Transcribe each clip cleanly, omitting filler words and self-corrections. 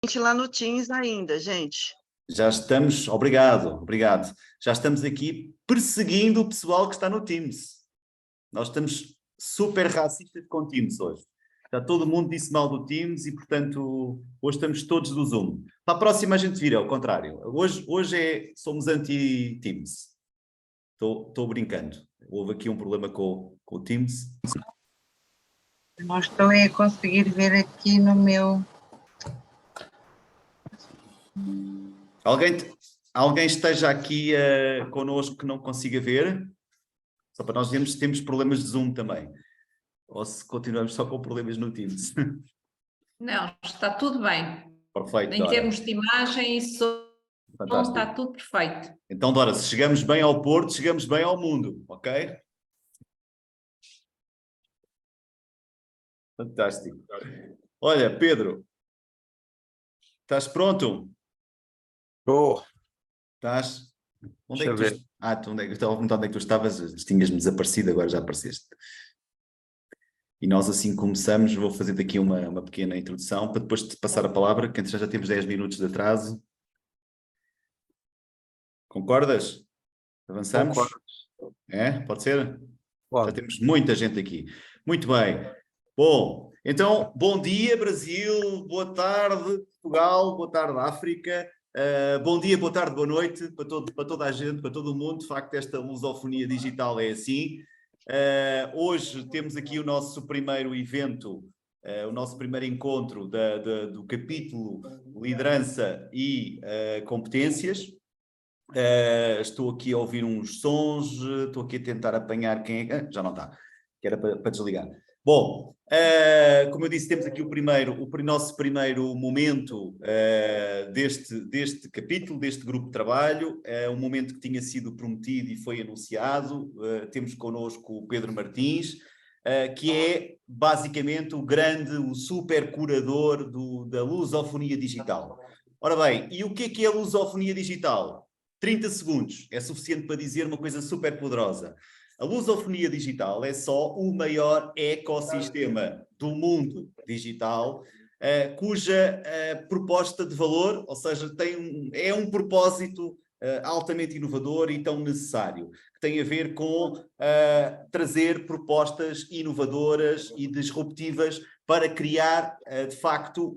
Gente lá no Teams ainda, gente. Já estamos, obrigado. Já estamos aqui perseguindo o pessoal que está no Teams. Nós estamos super racistas com o Teams hoje. Já todo mundo disse mal do Teams e, portanto, hoje estamos todos do Zoom. Para a próxima a gente vira, ao contrário. Hoje somos anti-Teams. Estou brincando. Houve aqui um problema com o Teams. Não estou a conseguir ver aqui no meu... Alguém esteja aqui connosco que não consiga ver? Só para nós vermos se temos problemas de Zoom também. Ou se continuamos só com problemas no Teams. Não, está tudo bem. Perfeito, Em Dora. termos de imagem e som, Fantástico. está tudo perfeito. Então, Dora, se chegamos bem ao Porto, chegamos bem ao mundo, ok? Fantástico. Olha, Pedro, estás pronto? Estou. Estás? Onde é que Deixa eu tu... onde é que eu estava a perguntar onde é que tu estavas? Tinhas-me desaparecido, agora já apareceste. E nós assim começamos, vou fazer daqui uma pequena introdução, para depois te passar a palavra, que já temos 10 minutos de atraso. Concordas? Avançamos? Concordo. É? Pode ser? Claro. Já temos muita gente aqui. Muito bem. Bom, então, bom dia Brasil, boa tarde Portugal, boa tarde África, bom dia, boa tarde, boa noite para toda a gente, para todo o mundo. De facto, esta lusofonia digital é assim. Hoje temos aqui o nosso primeiro evento, o nosso primeiro encontro do capítulo Liderança e Competências. Estou aqui a ouvir uns sons, estou aqui a tentar apanhar quem é... já não está, que era para desligar. Bom, como eu disse, temos aqui o nosso primeiro momento deste capítulo, deste grupo de trabalho, um momento que tinha sido prometido e foi anunciado. Temos connosco o Pedro Martins, que é basicamente o super curador da lusofonia digital. Ora bem, e o que é a lusofonia digital? 30 segundos é suficiente para dizer uma coisa super poderosa. A lusofonia digital é só o maior ecossistema do mundo digital, cuja proposta de valor, ou seja, é um propósito altamente inovador e tão necessário, que tem a ver com trazer propostas inovadoras e disruptivas para criar, de facto,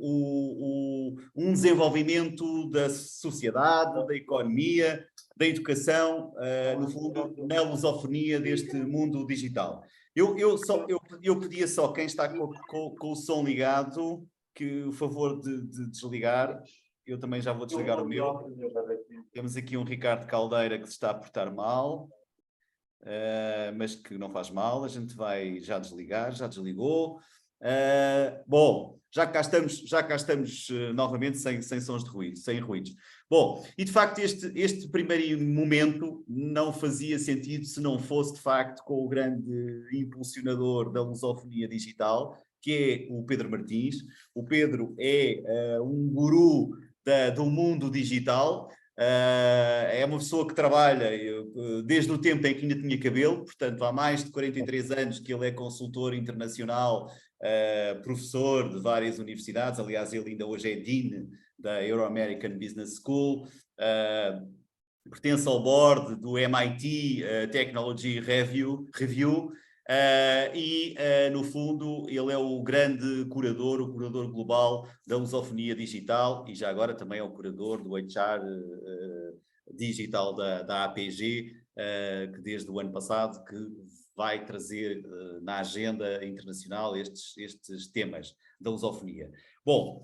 um desenvolvimento da sociedade, da economia, da educação, no fundo, na lusofonia deste mundo digital. Eu pedia só, quem está com o som ligado, que o favor de desligar. Eu também já vou desligar o meu. Temos aqui um Ricardo Caldeira que se está a portar mal, mas que não faz mal, a gente vai já desligar, já desligou. Bom, já cá estamos novamente sem sons de ruído, sem ruídos. Bom, e de facto este primeiro momento não fazia sentido se não fosse de facto com o grande impulsionador da lusofonia digital, que é o Pedro Martins. O Pedro é um guru do mundo digital. É uma pessoa que trabalha desde o tempo em que ainda tinha cabelo, portanto há mais de 43 anos que ele é consultor internacional, professor de várias universidades. Aliás, ele ainda hoje é Dean da Euro-American Business School, pertence ao board do MIT Technology Review, e no fundo ele é o grande curador, o curador global da lusofonia digital, e já agora também é o curador do HR digital da APG, que desde o ano passado que vai trazer na agenda internacional estes temas da lusofonia. Bom,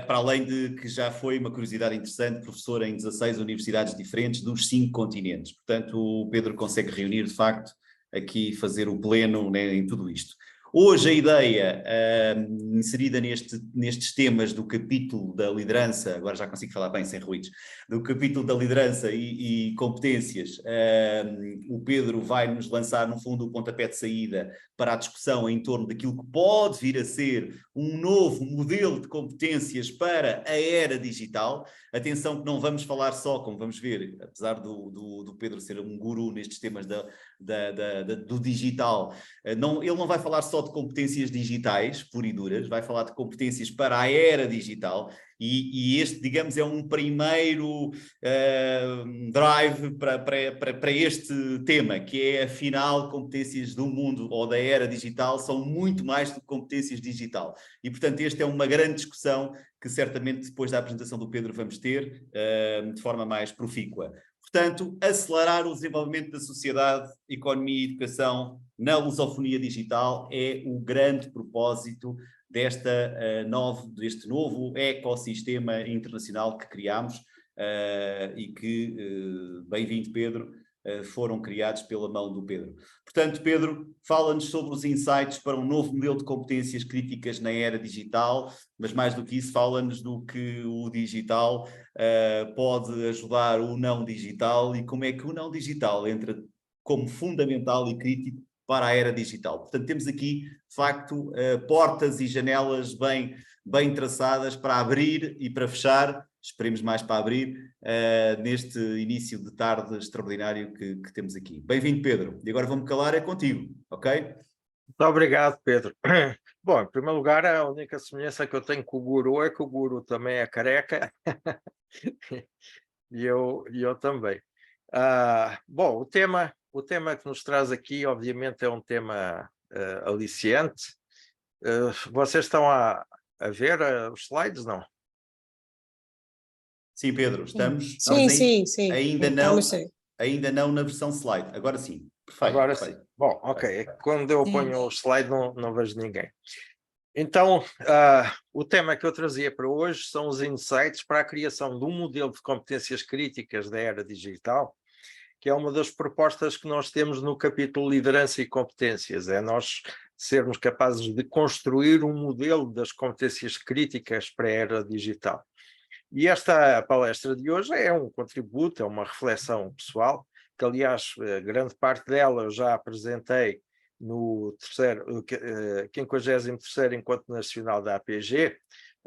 para além de que já foi uma curiosidade interessante, professor em 16 universidades diferentes dos 5 continentes. Portanto, o Pedro consegue reunir, de facto, aqui fazer o pleno, né, em tudo isto. Hoje a ideia, inserida nestes temas do capítulo da liderança, agora já consigo falar bem sem ruídos, do capítulo da liderança e competências, o Pedro vai nos lançar no fundo o pontapé de saída para a discussão em torno daquilo que pode vir a ser um novo modelo de competências para a era digital. Atenção que não vamos falar só, como vamos ver, apesar do Pedro ser um guru nestes temas do digital, ele não vai falar só de competências digitais, pura e duras, vai falar de competências para a era digital, e este, digamos, é um primeiro drive para este tema, que é, afinal, competências do mundo ou da era digital são muito mais do que competências digital. E, portanto, esta é uma grande discussão que certamente depois da apresentação do Pedro vamos ter de forma mais profícua. Portanto, acelerar o desenvolvimento da sociedade, economia e educação na lusofonia digital é o grande propósito deste novo ecossistema internacional que criámos e que, bem-vindo Pedro, foram criados pela mão do Pedro. Portanto, Pedro, fala-nos sobre os insights para um novo modelo de competências críticas na era digital, mas mais do que isso, fala-nos do que o digital pode ajudar o não digital e como é que o não digital entra como fundamental e crítico para a era digital. Portanto, temos aqui, de facto, portas e janelas bem traçadas para abrir e para fechar, esperemos mais para abrir, neste início de tarde extraordinário que temos aqui. Bem-vindo, Pedro. E agora vou-me calar, é contigo, ok? Muito obrigado, Pedro. Bom, em primeiro lugar, a única semelhança que eu tenho com o Guru é que o Guru também é careca e eu também. Bom, o tema que nos traz aqui, obviamente, é um tema aliciante. Vocês estão a ver os slides, não? Sim, Pedro, estamos Sim. ainda não na versão slide. Agora sim, perfeito. Agora perfeito. sim. Bom, ok. Quando eu ponho o slide não vejo ninguém. Então, o tema que eu trazia para hoje são os insights para a criação de um modelo de competências críticas da era digital, que é uma das propostas que nós temos no capítulo Liderança e Competências, é nós sermos capazes de construir um modelo das competências críticas para a era digital. E esta palestra de hoje é um contributo, é uma reflexão pessoal, que aliás, grande parte dela eu já apresentei no 53º Encontro Nacional da APG,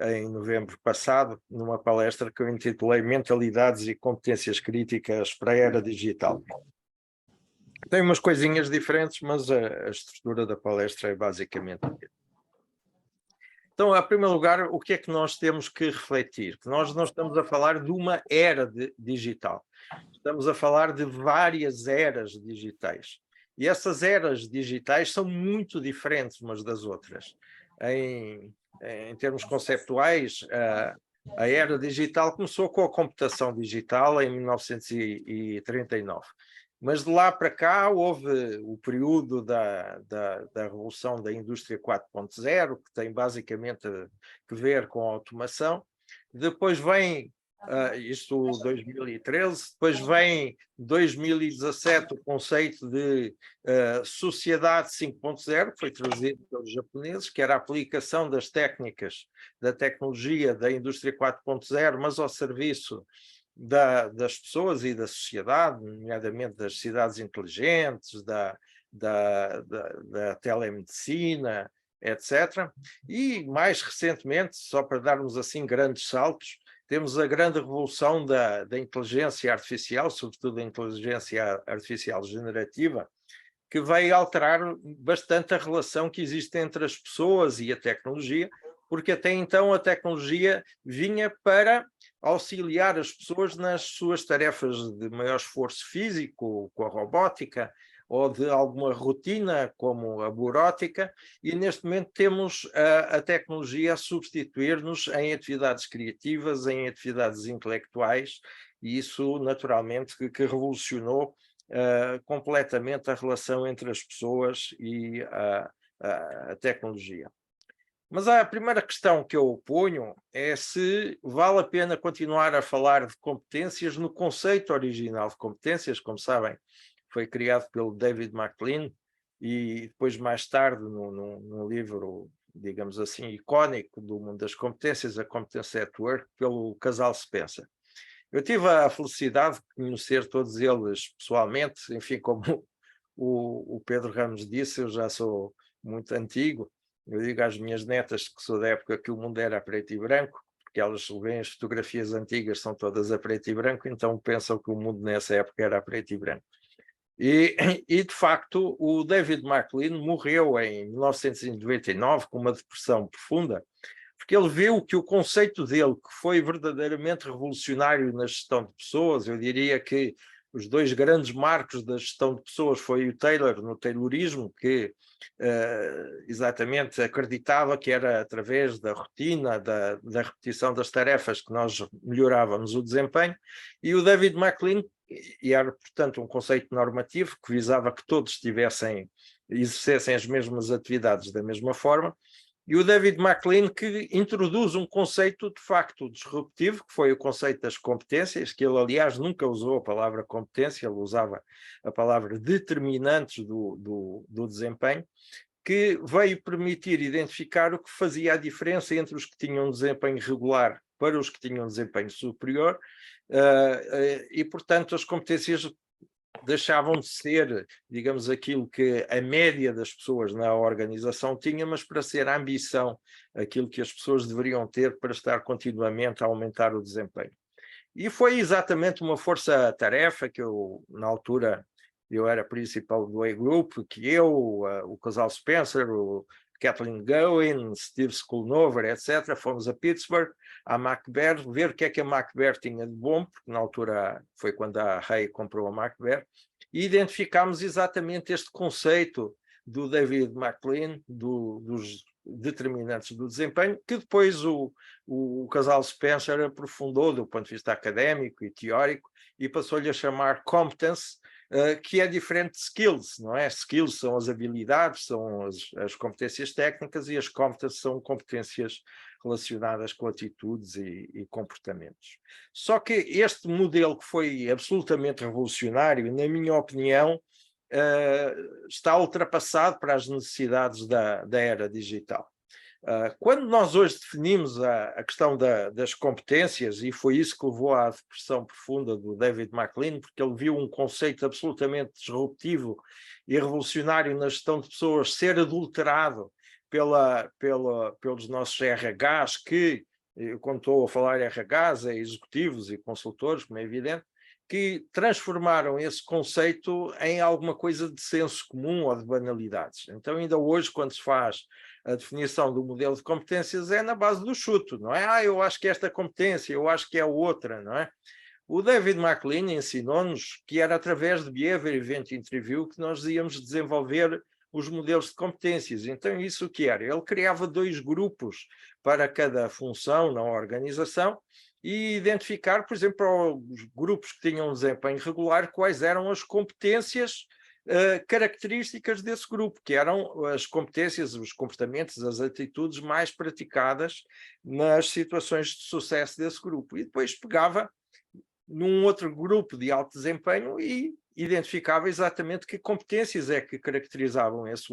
em novembro passado, numa palestra que eu intitulei Mentalidades e Competências Críticas para a Era Digital. Tem umas coisinhas diferentes, mas a estrutura da palestra é basicamente a mesma. Então, em primeiro lugar, o que é que nós temos que refletir? Que nós não estamos a falar de uma era digital. Estamos a falar de várias eras digitais. E essas eras digitais são muito diferentes umas das outras. Em termos conceptuais, a era digital começou com a computação digital em 1939. Mas de lá para cá houve o período da revolução da indústria 4.0, que tem basicamente que ver com a automação. Depois vem, isto 2013, depois vem 2017 o conceito de sociedade 5.0, que foi trazido pelos japoneses, que era a aplicação das técnicas, da tecnologia da indústria 4.0, mas ao serviço das pessoas e da sociedade, nomeadamente das cidades inteligentes, da telemedicina, etc. E, mais recentemente, só para darmos assim grandes saltos, temos a grande revolução da inteligência artificial, sobretudo a inteligência artificial generativa, que vai alterar bastante a relação que existe entre as pessoas e a tecnologia, porque até então a tecnologia vinha para auxiliar as pessoas nas suas tarefas de maior esforço físico, com a robótica, ou de alguma rotina, como a burótica, e neste momento temos a tecnologia a substituir-nos em atividades criativas, em atividades intelectuais, e isso naturalmente que revolucionou completamente a relação entre as pessoas e a tecnologia. Mas a primeira questão que eu ponho é se vale a pena continuar a falar de competências no conceito original de competências, como sabem, foi criado pelo David McLean e depois mais tarde num livro, digamos assim, icónico do mundo das competências, a Competence at Work, pelo casal Spencer. Eu tive a felicidade de conhecer todos eles pessoalmente, enfim, como o Pedro Ramos disse, eu já sou muito antigo. Eu digo às minhas netas que sou da época que o mundo era a preto e branco, porque elas veem as fotografias antigas, são todas a preto e branco, então pensam que o mundo nessa época era a preto e branco. E, de facto, o David MacLean morreu em 1999 com uma depressão profunda, porque ele viu que o conceito dele, que foi verdadeiramente revolucionário na gestão de pessoas, eu diria que os dois grandes marcos da gestão de pessoas foi o Taylor, no Taylorismo, que exatamente acreditava que era através da rotina, da repetição das tarefas que nós melhorávamos o desempenho, e o David MacLean, e era, portanto, um conceito normativo que visava que todos exercessem as mesmas atividades da mesma forma, e o David MacLean que introduz um conceito de facto disruptivo, que foi o conceito das competências, que ele, aliás, nunca usou a palavra competência, ele usava a palavra determinantes do desempenho, que veio permitir identificar o que fazia a diferença entre os que tinham desempenho regular para os que tinham desempenho superior, e, portanto, as competências deixavam de ser, digamos, aquilo que a média das pessoas na organização tinha, mas para ser a ambição, aquilo que as pessoas deveriam ter para estar continuamente a aumentar o desempenho. E foi exatamente uma força-tarefa que eu, na altura, eu era principal do A-Group, que eu, o casal Spencer, o Kathleen Gowen, Steve Skulnover, etc., fomos a Pittsburgh, à Macbeth, ver o que é que a Macbeth tinha de bom, porque na altura foi quando a Hay comprou a Macbeth, e identificámos exatamente este conceito do David MacLean, dos determinantes do desempenho, que depois o casal Spencer aprofundou do ponto de vista académico e teórico e passou-lhe a chamar competence, que é diferente de skills, não é? Skills são as habilidades, são as competências técnicas, e as competências são competências relacionadas com atitudes e comportamentos. Só que este modelo, que foi absolutamente revolucionário, na minha opinião, está ultrapassado para as necessidades da era digital. Quando nós hoje definimos a questão das competências, e foi isso que levou à depressão profunda do David MacLean, porque ele viu um conceito absolutamente disruptivo e revolucionário na gestão de pessoas ser adulterado pelos nossos RHs, que, quando estou a falar RHs, é executivos e consultores, como é evidente, que transformaram esse conceito em alguma coisa de senso comum ou de banalidades. Então, ainda hoje, quando se faz a definição do modelo de competências, é na base do chuto, não é? Eu acho que esta competência, eu acho que é outra, não é? O David MacLean ensinou-nos que era através de Behavior Event Interview que nós íamos desenvolver os modelos de competências. Então, isso o que era? Ele criava 2 grupos para cada função na organização e identificar, por exemplo, para os grupos que tinham um desempenho regular, quais eram as competências características desse grupo, que eram as competências, os comportamentos, as atitudes mais praticadas nas situações de sucesso desse grupo. E depois pegava num outro grupo de alto desempenho e identificava exatamente que competências é que caracterizavam esse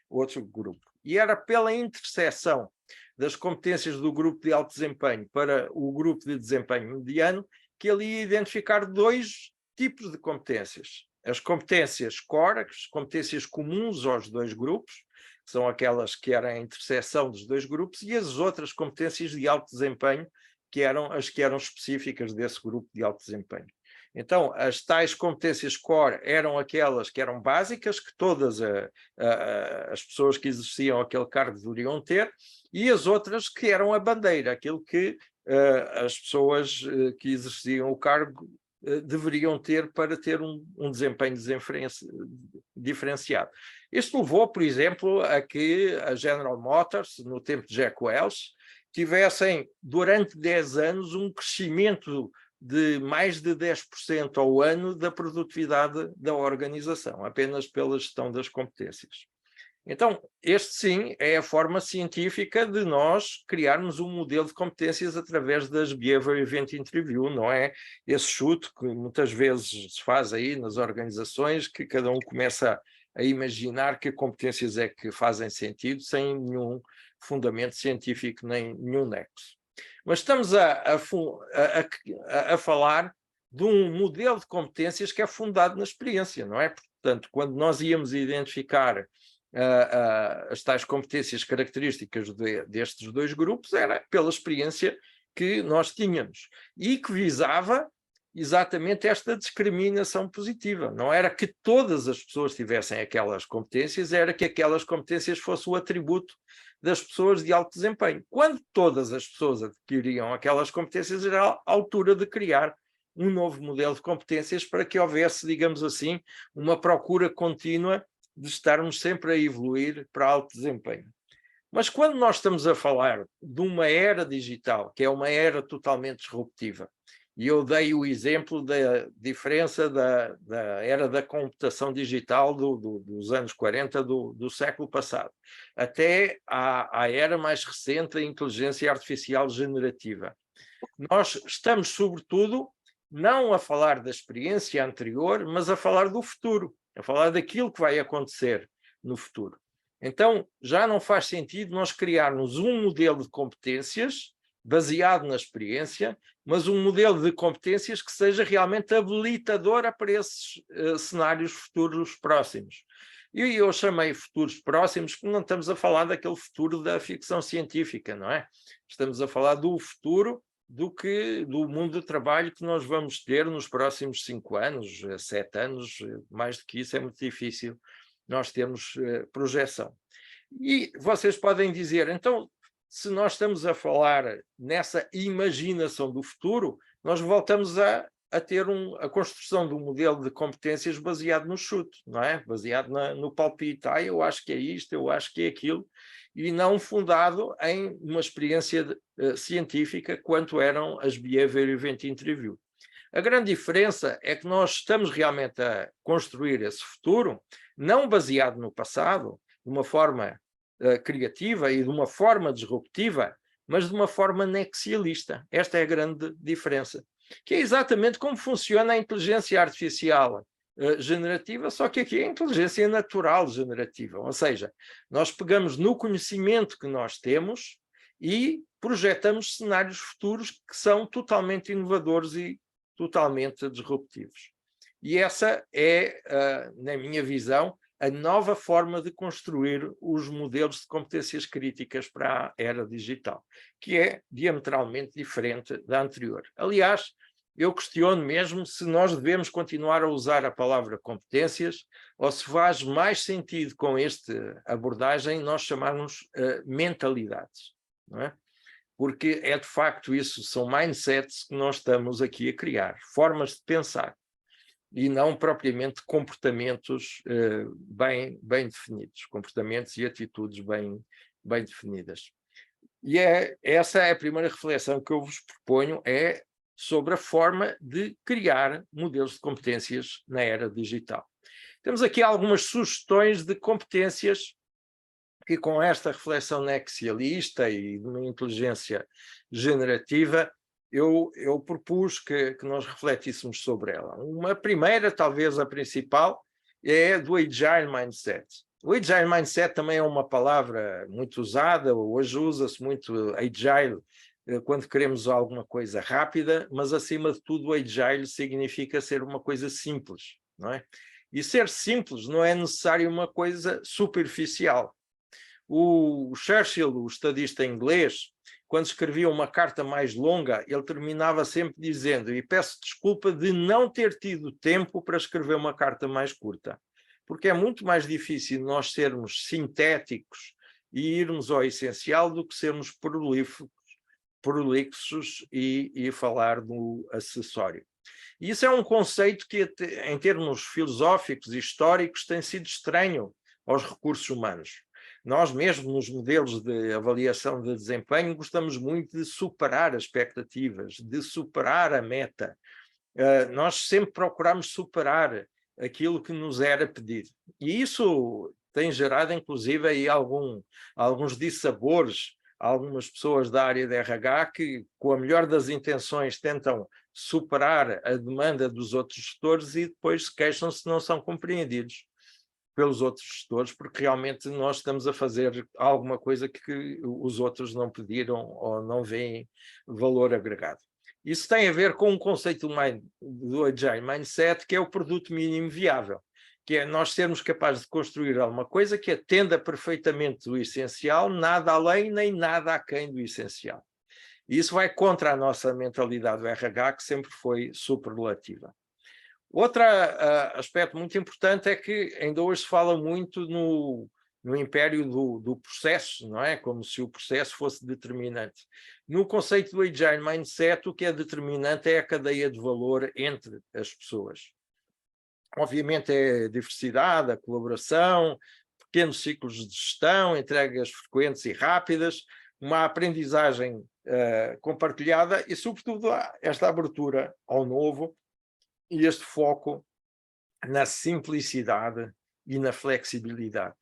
outro grupo. E era pela interseção das competências do grupo de alto desempenho para o grupo de desempenho mediano que ele ia identificar 2 tipos de competências. As competências core, as competências comuns aos 2 grupos, que são aquelas que eram a interseção dos 2 grupos, e as outras competências de alto desempenho, que eram as que eram específicas desse grupo de alto desempenho. Então, as tais competências core eram aquelas que eram básicas, que todas as pessoas que exerciam aquele cargo deveriam ter, e as outras que eram a bandeira, aquilo que as pessoas que exerciam o cargo deveriam ter para ter um desempenho diferenciado. Isto levou, por exemplo, a que a General Motors, no tempo de Jack Welch, tivessem, durante 10 anos, um crescimento de mais de 10% ao ano da produtividade da organização, apenas pela gestão das competências. Então, este sim é a forma científica de nós criarmos um modelo de competências através das Behavior Event Interview, não é esse chute que muitas vezes se faz aí nas organizações, que cada um começa a imaginar que competências é que fazem sentido sem nenhum fundamento científico nem nenhum nexo. Mas estamos a falar de um modelo de competências que é fundado na experiência, não é? Portanto, quando nós íamos identificar as tais competências características destes 2 grupos, era pela experiência que nós tínhamos e que visava exatamente esta discriminação positiva. Não era que todas as pessoas tivessem aquelas competências, era que aquelas competências fossem o atributo das pessoas de alto desempenho. Quando todas as pessoas adquiriam aquelas competências, era a altura de criar um novo modelo de competências para que houvesse, digamos assim, uma procura contínua de estarmos sempre a evoluir para alto desempenho. Mas quando nós estamos a falar de uma era digital, que é uma era totalmente disruptiva, e eu dei o exemplo da diferença da era da computação digital dos anos 40 do século passado, até à era mais recente da inteligência artificial generativa. Nós estamos, sobretudo, não a falar da experiência anterior, mas a falar do futuro, a falar daquilo que vai acontecer no futuro. Então, já não faz sentido nós criarmos um modelo de competências baseado na experiência, mas um modelo de competências que seja realmente habilitadora para esses cenários futuros próximos. E eu chamei futuros próximos porque não estamos a falar daquele futuro da ficção científica, não é? Estamos a falar do futuro do mundo do trabalho que nós vamos ter nos próximos 5 anos, 7 anos, mais do que isso é muito difícil nós termos projeção. E vocês podem dizer, então, se nós estamos a falar nessa imaginação do futuro, nós voltamos a ter a construção de um modelo de competências baseado no chute, não é? Baseado no palpite, eu acho que é isto, eu acho que é aquilo, e não fundado em uma experiência científica, quanto eram as Behavior Event Interview. A grande diferença é que nós estamos realmente a construir esse futuro, não baseado no passado, de uma forma criativa e de uma forma disruptiva, mas de uma forma nexialista. Esta é a grande diferença. Que é exatamente como funciona a inteligência artificial generativa, só que aqui é a inteligência natural generativa. Ou seja, nós pegamos no conhecimento que nós temos e projetamos cenários futuros que são totalmente inovadores e totalmente disruptivos. E essa é, na minha visão, a nova forma de construir os modelos de competências críticas para a era digital, que é diametralmente diferente da anterior. Aliás, eu questiono mesmo se nós devemos continuar a usar a palavra competências ou se faz mais sentido com esta abordagem nós chamarmos mentalidades, não é? Porque é de facto isso, são mindsets que nós estamos aqui a criar, formas de pensar, e não propriamente comportamentos bem definidos, comportamentos e atitudes bem definidas. E essa é a primeira reflexão que eu vos proponho, é sobre a forma de criar modelos de competências na era digital. Temos aqui algumas sugestões de competências que, com esta reflexão nexialista e de uma inteligência generativa, eu propus que nós refletíssemos sobre ela. Uma primeira, talvez a principal, é do Agile Mindset. O Agile Mindset também é uma palavra muito usada, hoje usa-se muito Agile quando queremos alguma coisa rápida, mas acima de tudo o Agile significa ser uma coisa simples, não é? E ser simples não é necessário uma coisa superficial. O Churchill, o estadista inglês, quando escrevia uma carta mais longa, ele terminava sempre dizendo: e peço desculpa de não ter tido tempo para escrever uma carta mais curta, porque é muito mais difícil nós sermos sintéticos e irmos ao essencial do que sermos prolixos e falar do acessório. E isso é um conceito que, em termos filosóficos e históricos, tem sido estranho aos recursos humanos. Nós mesmo, nos modelos de avaliação de desempenho, gostamos muito de superar as expectativas, de superar a meta. Nós sempre procuramos superar aquilo que nos era pedido. E isso tem gerado, inclusive, aí alguns dissabores a algumas pessoas da área de RH que, com a melhor das intenções, tentam superar a demanda dos outros gestores e depois se queixam se não são compreendidos pelos outros gestores, porque realmente nós estamos a fazer alguma coisa que os outros não pediram ou não veem valor agregado. Isso tem a ver com um conceito do Agile Mindset, que é o produto mínimo viável, que é nós sermos capazes de construir alguma coisa que atenda perfeitamente o essencial, nada além nem nada aquém do essencial. E isso vai contra a nossa mentalidade do RH, que sempre foi superlativa. Outro aspecto muito importante é que ainda hoje se fala muito no império do processo, não é? Como se o processo fosse determinante. No conceito do Agile Mindset, o que é determinante é a cadeia de valor entre as pessoas. Obviamente é a diversidade, a colaboração, pequenos ciclos de gestão, entregas frequentes e rápidas, uma aprendizagem compartilhada e, sobretudo, esta abertura ao novo e este foco na simplicidade e na flexibilidade.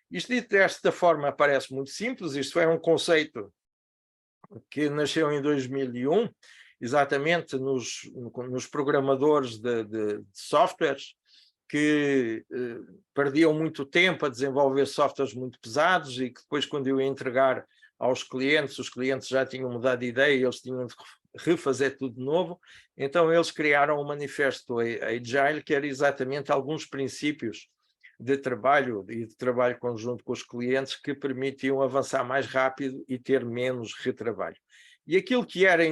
Isto dito desta forma parece muito simples, isto é um conceito que nasceu em 2001, exatamente nos programadores de softwares, que perdiam muito tempo a desenvolver softwares muito pesados e que depois, quando eu ia entregar aos clientes, os clientes já tinham mudado de ideia e eles tinham de refazer tudo de novo. Então eles criaram um manifesto Agile, que era exatamente alguns princípios de trabalho e de trabalho conjunto com os clientes que permitiam avançar mais rápido e ter menos retrabalho. E aquilo que era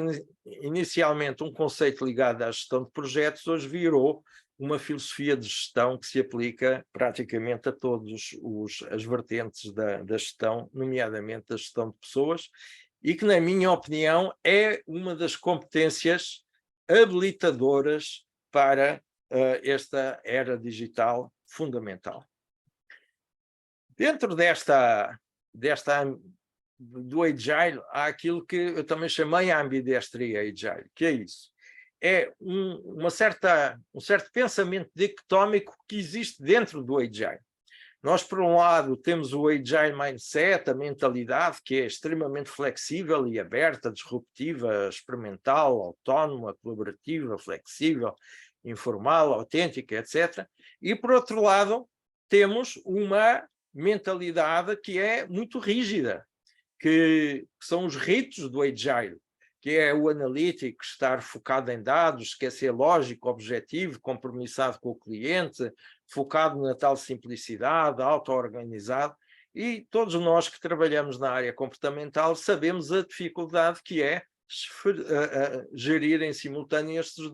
inicialmente um conceito ligado à gestão de projetos, hoje virou uma filosofia de gestão que se aplica praticamente a todas as vertentes da gestão, nomeadamente da gestão de pessoas, e que, na minha opinião, é uma das competências habilitadoras para esta era digital fundamental. Dentro do Agile, há aquilo que eu também chamei a ambidestria Agile. Que é isso? É um certo pensamento dicotómico que existe dentro do Agile. Nós, por um lado, temos o Agile Mindset, a mentalidade que é extremamente flexível e aberta, disruptiva, experimental, autónoma, colaborativa, flexível, informal, autêntica, etc. E, por outro lado, temos uma mentalidade que é muito rígida, que são os ritos do Agile, que é o analítico, estar focado em dados, quer ser lógico, objetivo, compromissado com o cliente, focado na tal simplicidade, auto-organizado. E todos nós que trabalhamos na área comportamental sabemos a dificuldade que é gerir em simultâneo estes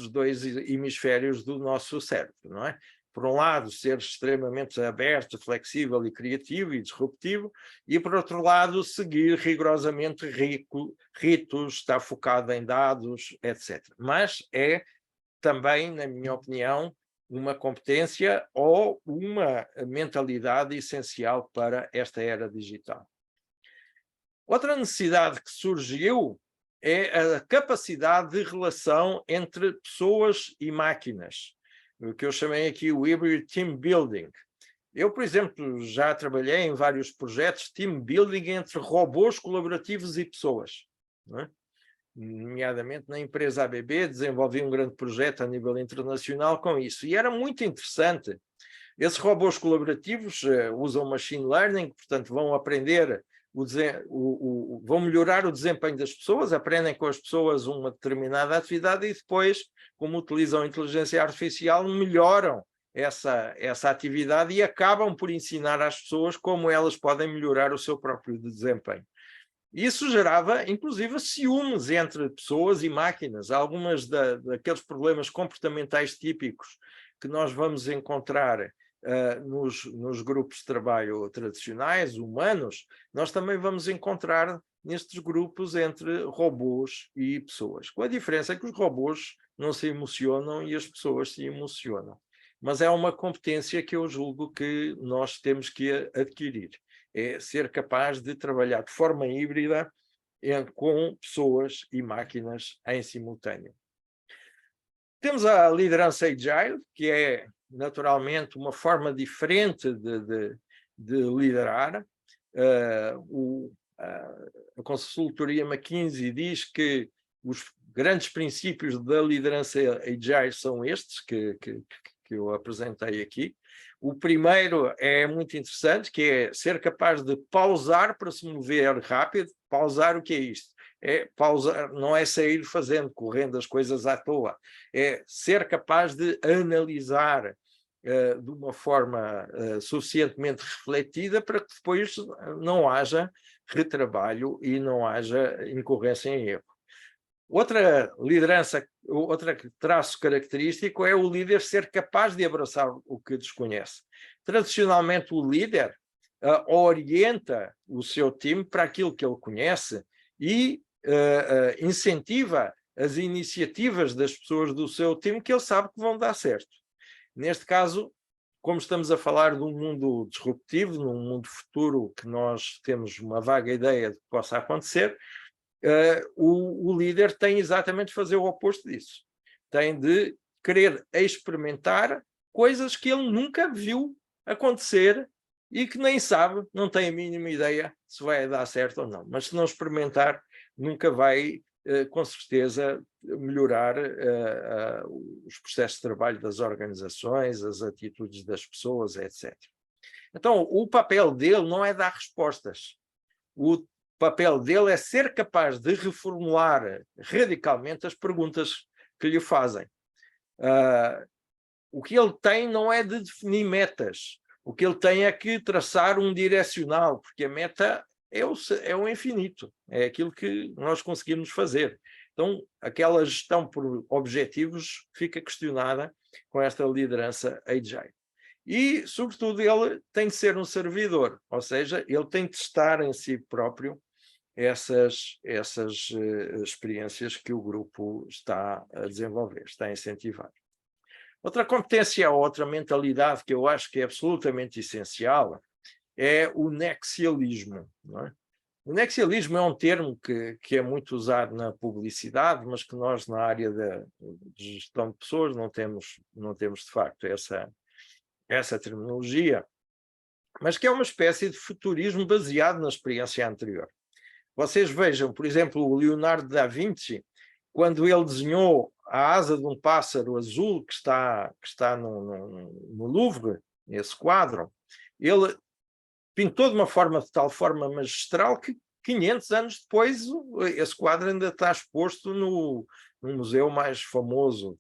dois hemisférios do nosso cérebro, não é? Por um lado, ser extremamente aberto, flexível e criativo e disruptivo, e por outro lado, seguir rigorosamente ritos, estar focado em dados, etc. Mas é também, na minha opinião, uma competência ou uma mentalidade essencial para esta era digital. Outra necessidade que surgiu é a capacidade de relação entre pessoas e máquinas, o que eu chamei aqui o hybrid team building. Eu, por exemplo, já trabalhei em vários projetos de team building entre robôs colaborativos e pessoas, não é? Nomeadamente na empresa ABB, desenvolvi um grande projeto a nível internacional com isso, e era muito interessante. Esses robôs colaborativos usam machine learning, portanto vão aprender, vão melhorar o desempenho das pessoas, aprendem com as pessoas uma determinada atividade e depois, como utilizam a inteligência artificial, melhoram essa atividade e acabam por ensinar às pessoas como elas podem melhorar o seu próprio desempenho. Isso gerava, inclusive, ciúmes entre pessoas e máquinas. Algumas daqueles problemas comportamentais típicos que nós vamos encontrar nos grupos de trabalho tradicionais, humanos, nós também vamos encontrar nestes grupos entre robôs e pessoas. Com a diferença que os robôs não se emocionam e as pessoas se emocionam. Mas é uma competência que eu julgo que nós temos que adquirir. É ser capaz de trabalhar de forma híbrida com pessoas e máquinas em simultâneo. Temos a liderança Agile, que é naturalmente uma forma diferente de liderar. A consultoria McKinsey diz que os grandes princípios da liderança Agile são estes que eu apresentei aqui. O primeiro é muito interessante, que é ser capaz de pausar para se mover rápido. Pausar, o que é isto? É pausar, não é sair correndo as coisas à toa. É ser capaz de analisar de uma forma suficientemente refletida para que depois não haja retrabalho e não haja incorrência em erro. Outra liderança, outro traço característico é o líder ser capaz de abraçar o que desconhece. Tradicionalmente, o líder orienta o seu time para aquilo que ele conhece e incentiva as iniciativas das pessoas do seu time que ele sabe que vão dar certo. Neste caso, como estamos a falar de um mundo disruptivo, num mundo futuro que nós temos uma vaga ideia de que possa acontecer, o líder tem exatamente de fazer o oposto disso. Tem de querer experimentar coisas que ele nunca viu acontecer e que nem sabe, não tem a mínima ideia se vai dar certo ou não. Mas se não experimentar, nunca vai, com certeza, melhorar os processos de trabalho das organizações, as atitudes das pessoas, etc. Então, o papel dele não é dar respostas. O papel dele é ser capaz de reformular radicalmente as perguntas que lhe fazem. O que ele tem não é de definir metas. O que ele tem é que traçar um direcional, porque a meta é o infinito, é aquilo que nós conseguimos fazer. Então, aquela gestão por objetivos fica questionada com esta liderança agile. E, sobretudo, ele tem de ser um servidor, ou seja, ele tem de testar em si próprio essas experiências que o grupo está a desenvolver, está a incentivar. Outra competência, outra mentalidade que eu acho que é absolutamente essencial é o nexialismo. Não é? O nexialismo é um termo que é muito usado na publicidade, mas que nós, na área de gestão de pessoas, não temos de facto essa terminologia, mas que é uma espécie de futurismo baseado na experiência anterior. Vocês vejam, por exemplo, o Leonardo da Vinci, quando ele desenhou a asa de um pássaro azul que está no Louvre, nesse quadro, ele pintou de uma forma de tal forma magistral que 500 anos depois esse quadro ainda está exposto no museu mais famoso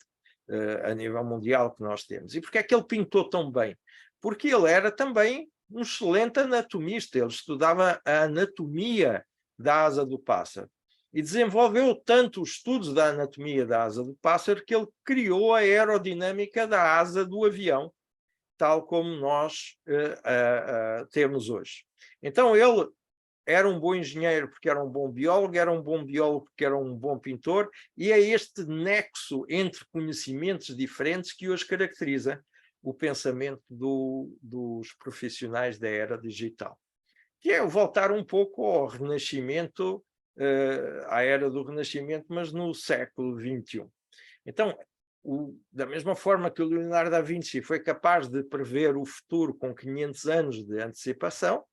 a nível mundial que nós temos. E porquê é que ele pintou tão bem? Porque ele era também um excelente anatomista, ele estudava a anatomia da asa do pássaro e desenvolveu tanto os estudos da anatomia da asa do pássaro que ele criou a aerodinâmica da asa do avião, tal como nós temos hoje. Então ele era um bom engenheiro porque era um bom biólogo porque era um bom pintor, e é este nexo entre conhecimentos diferentes que hoje caracteriza o pensamento dos profissionais da era digital, que é voltar um pouco ao Renascimento, à era do Renascimento, mas no século XXI. Então, da mesma forma que o Leonardo da Vinci foi capaz de prever o futuro com 500 anos de antecipação,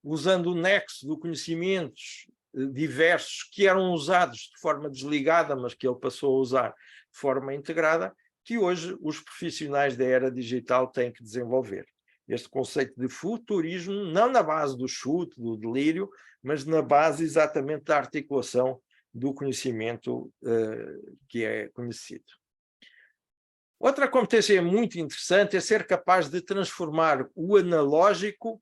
usando o nexo de conhecimentos diversos que eram usados de forma desligada, mas que ele passou a usar de forma integrada, que hoje os profissionais da era digital têm que desenvolver. Este conceito de futurismo, não na base do chute, do delírio, mas na base exatamente da articulação do conhecimento que é conhecido. Outra competência muito interessante é ser capaz de transformar o analógico,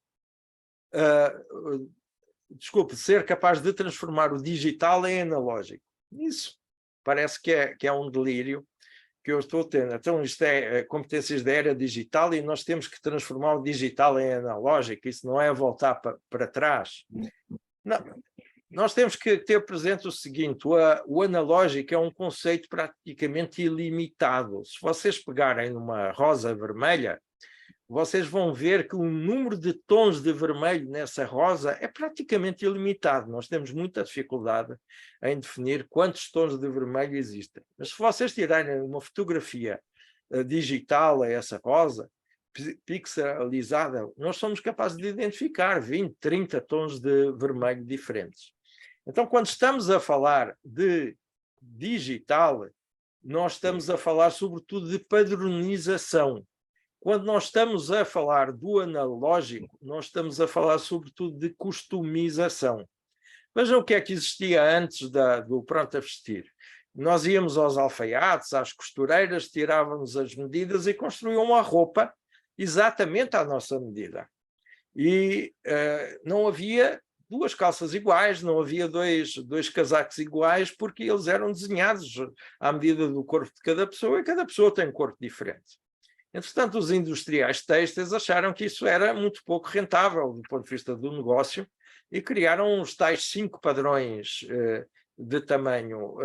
ser capaz de transformar o digital em analógico. Isso parece que é um delírio que eu estou tendo. Então, isto é competências da era digital e nós temos que transformar o digital em analógico. Isso não é voltar para trás. Não. Nós temos que ter presente o seguinte: o analógico é um conceito praticamente ilimitado. Se vocês pegarem numa rosa vermelha, vocês vão ver que o número de tons de vermelho nessa rosa é praticamente ilimitado. Nós temos muita dificuldade em definir quantos tons de vermelho existem. Mas se vocês tirarem uma fotografia digital a essa rosa, pixelizada, nós somos capazes de identificar 20, 30 tons de vermelho diferentes. Então, quando estamos a falar de digital, nós estamos a falar sobretudo de padronização. Quando nós estamos a falar do analógico, nós estamos a falar sobretudo de customização. Vejam o que é que existia antes do pronto a vestir. Nós íamos aos alfaiates, às costureiras, tirávamos as medidas e construíam uma roupa exatamente à nossa medida. E não havia duas calças iguais, não havia dois casacos iguais, porque eles eram desenhados à medida do corpo de cada pessoa, e cada pessoa tem um corpo diferente. Entretanto, os industriais têxteis acharam que isso era muito pouco rentável do ponto de vista do negócio e criaram os tais 5 padrões de tamanho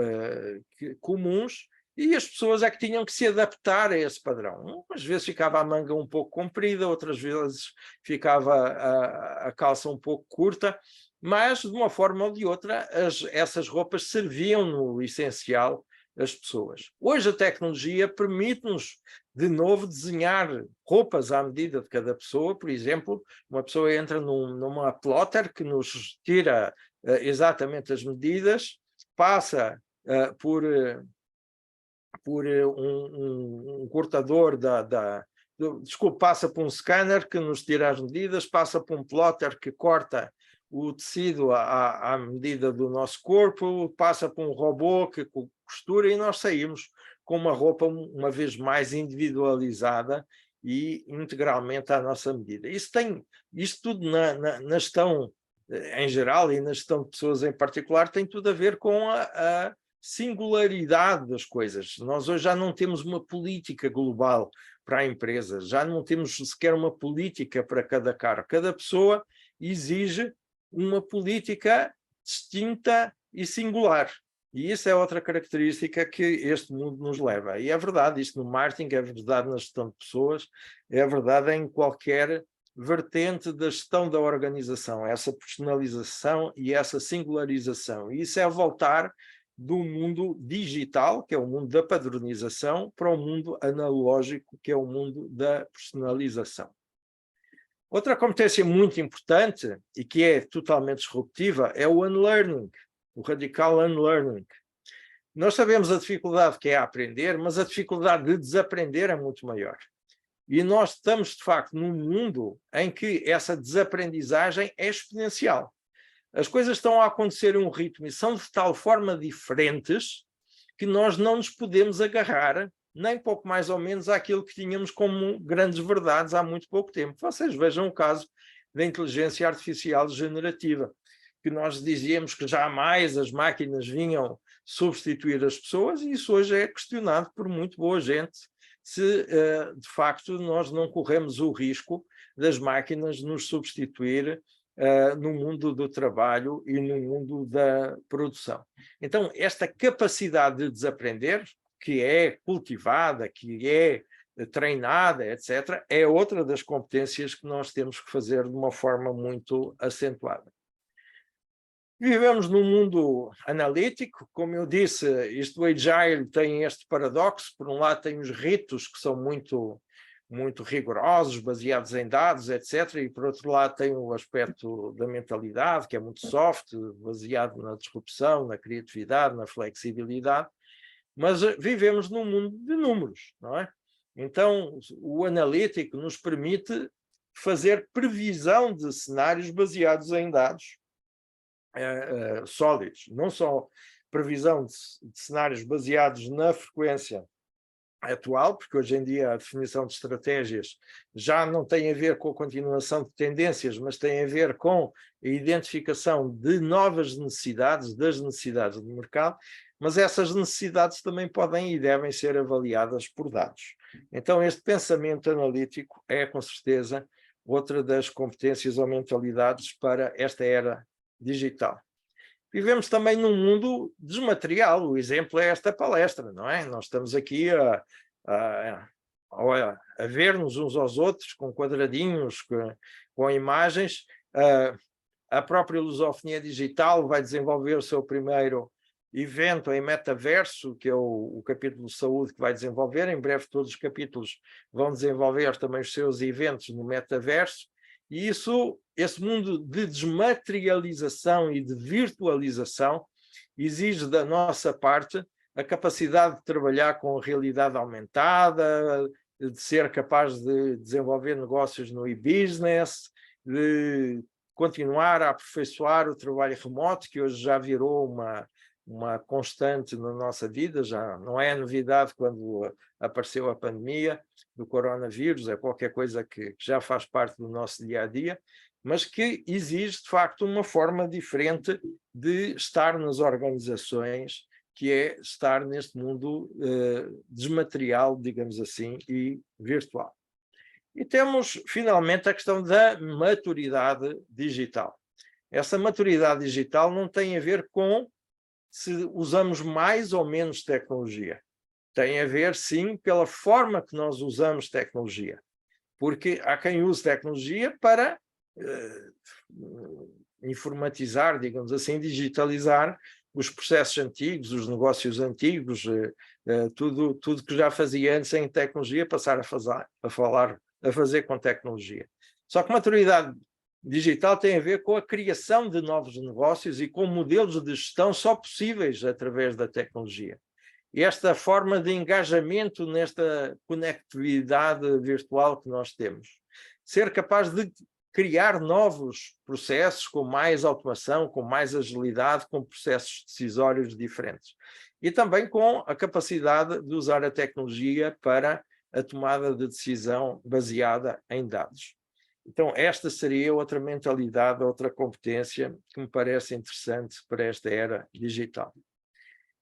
comuns, e as pessoas é que tinham que se adaptar a esse padrão. Às vezes ficava a manga um pouco comprida, outras vezes ficava a calça um pouco curta, mas de uma forma ou de outra essas roupas serviam no essencial as pessoas. Hoje a tecnologia permite-nos de novo desenhar roupas à medida de cada pessoa. Por exemplo, uma pessoa entra numa plotter que nos tira exatamente as medidas, passa por um cortador passa por um scanner que nos tira as medidas, passa por um plotter que corta o tecido à medida do nosso corpo, passa por um robô que costura, e nós saímos com uma roupa uma vez mais individualizada e integralmente à nossa medida. Isto tudo na gestão em geral e na gestão de pessoas em particular tem tudo a ver com a singularidade das coisas. Nós hoje já não temos uma política global para a empresa, já não temos sequer uma política para cada cargo. Cada pessoa exige uma política distinta e singular. E isso é outra característica que este mundo nos leva. E é verdade, isto no marketing, é verdade na gestão de pessoas, é verdade em qualquer vertente da gestão da organização, essa personalização e essa singularização. E isso é voltar do mundo digital, que é o mundo da padronização, para o mundo analógico, que é o mundo da personalização. Outra competência muito importante e que é totalmente disruptiva é o unlearning, o radical unlearning. Nós sabemos a dificuldade que é aprender, mas a dificuldade de desaprender é muito maior. E nós estamos, de facto, num mundo em que essa desaprendizagem é exponencial. As coisas estão a acontecer em um ritmo e são de tal forma diferentes que nós não nos podemos agarrar nem pouco mais ou menos àquilo que tínhamos como grandes verdades há muito pouco tempo. Vocês vejam o caso da inteligência artificial generativa, que nós dizíamos que jamais as máquinas vinham substituir as pessoas, e isso hoje é questionado por muito boa gente, se de facto nós não corremos o risco das máquinas nos substituir no mundo do trabalho e no mundo da produção. Então, esta capacidade de desaprender, que é cultivada, que é treinada, etc., é outra das competências que nós temos que fazer de uma forma muito acentuada. Vivemos num mundo analítico, como eu disse, isto do Agile tem este paradoxo. Por um lado tem os ritos que são muito rigorosos, baseados em dados, etc. E por outro lado tem o aspecto da mentalidade, que é muito soft, baseado na disrupção, na criatividade, na flexibilidade. Mas vivemos num mundo de números, não é? Então, o analítico nos permite fazer previsão de cenários baseados em dados sólidos, não só previsão de cenários baseados na frequência atual, porque hoje em dia a definição de estratégias já não tem a ver com a continuação de tendências, mas tem a ver com a identificação de novas necessidades, das necessidades do mercado, mas essas necessidades também podem e devem ser avaliadas por dados. Então este pensamento analítico é com certeza outra das competências ou mentalidades para esta era digital. Vivemos também num mundo desmaterial. O exemplo é esta palestra, não é? Nós estamos aqui a ver-nos uns aos outros com quadradinhos, com imagens. A própria Lusofonia Digital vai desenvolver o seu primeiro evento em metaverso, que é o capítulo de saúde que vai desenvolver. Em breve todos os capítulos vão desenvolver também os seus eventos no metaverso. E esse mundo de desmaterialização e de virtualização exige da nossa parte a capacidade de trabalhar com a realidade aumentada, de ser capaz de desenvolver negócios no e-business, de continuar a aperfeiçoar o trabalho remoto, que hoje já virou uma constante na nossa vida, já não é novidade quando apareceu a pandemia do coronavírus, é qualquer coisa que já faz parte do nosso dia-a-dia, mas que exige, de facto, uma forma diferente de estar nas organizações, que é estar neste mundo desmaterial, digamos assim, e virtual. E temos, finalmente, a questão da maturidade digital. Essa maturidade digital não tem a ver com se usamos mais ou menos tecnologia. Tem a ver, sim, pela forma que nós usamos tecnologia. Porque há quem use tecnologia para informatizar, digamos assim, digitalizar os processos antigos, os negócios antigos, tudo que já fazia antes em tecnologia, passar a fazer com tecnologia. Só que maturidade digital tem a ver com a criação de novos negócios e com modelos de gestão só possíveis através da tecnologia. E esta forma de engajamento nesta conectividade virtual que nós temos. Ser capaz de criar novos processos com mais automação, com mais agilidade, com processos decisórios diferentes. E também com a capacidade de usar a tecnologia para a tomada de decisão baseada em dados. Então, esta seria outra mentalidade, outra competência que me parece interessante para esta era digital.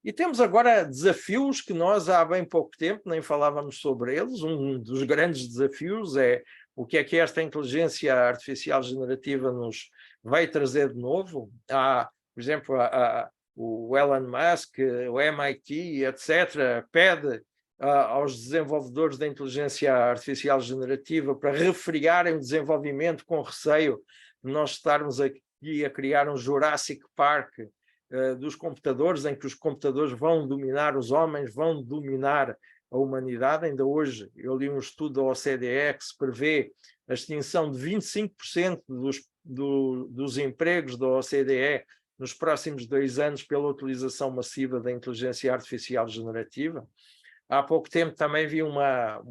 E temos agora desafios que nós há bem pouco tempo nem falávamos sobre eles. Um dos grandes desafios é o que é que esta inteligência artificial generativa nos vai trazer de novo. Há, por exemplo, o Elon Musk, o MIT, etc., pede aos desenvolvedores da inteligência artificial generativa para refriarem o desenvolvimento com receio de nós estarmos aqui a criar um Jurassic Park dos computadores, em que os computadores vão dominar os homens, vão dominar a humanidade. Ainda hoje eu li um estudo da OCDE que se prevê a extinção de 25% dos empregos da OCDE nos próximos 2 anos pela utilização massiva da inteligência artificial generativa. Há pouco tempo também vi uma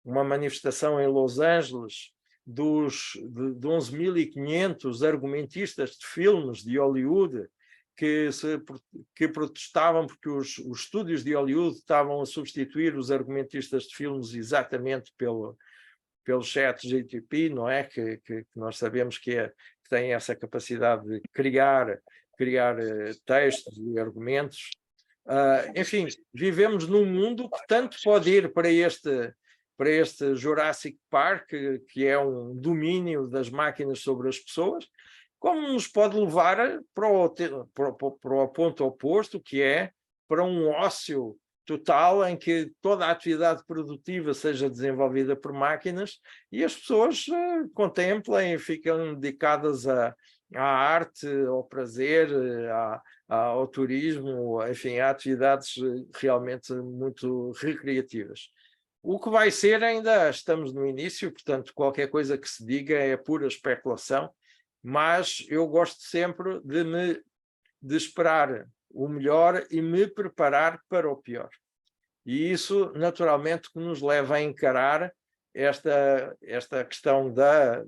manifestação em Los Angeles de 11.500 argumentistas de filmes de Hollywood que protestavam porque os estúdios de Hollywood estavam a substituir os argumentistas de filmes exatamente pelo ChatGPT, não é? Que nós sabemos que tem essa capacidade de criar textos e argumentos. Enfim, vivemos num mundo que tanto pode ir para este Jurassic Park, que é um domínio das máquinas sobre as pessoas, como nos pode levar para o ponto oposto, que é para um ócio total em que toda a atividade produtiva seja desenvolvida por máquinas e as pessoas contemplem e ficam dedicadas à arte, ao prazer, ao turismo, enfim, a atividades realmente muito recreativas. O que vai ser ainda estamos no início, portanto, qualquer coisa que se diga é pura especulação, mas eu gosto sempre de esperar o melhor e me preparar para o pior. E isso, naturalmente, que nos leva a encarar esta questão da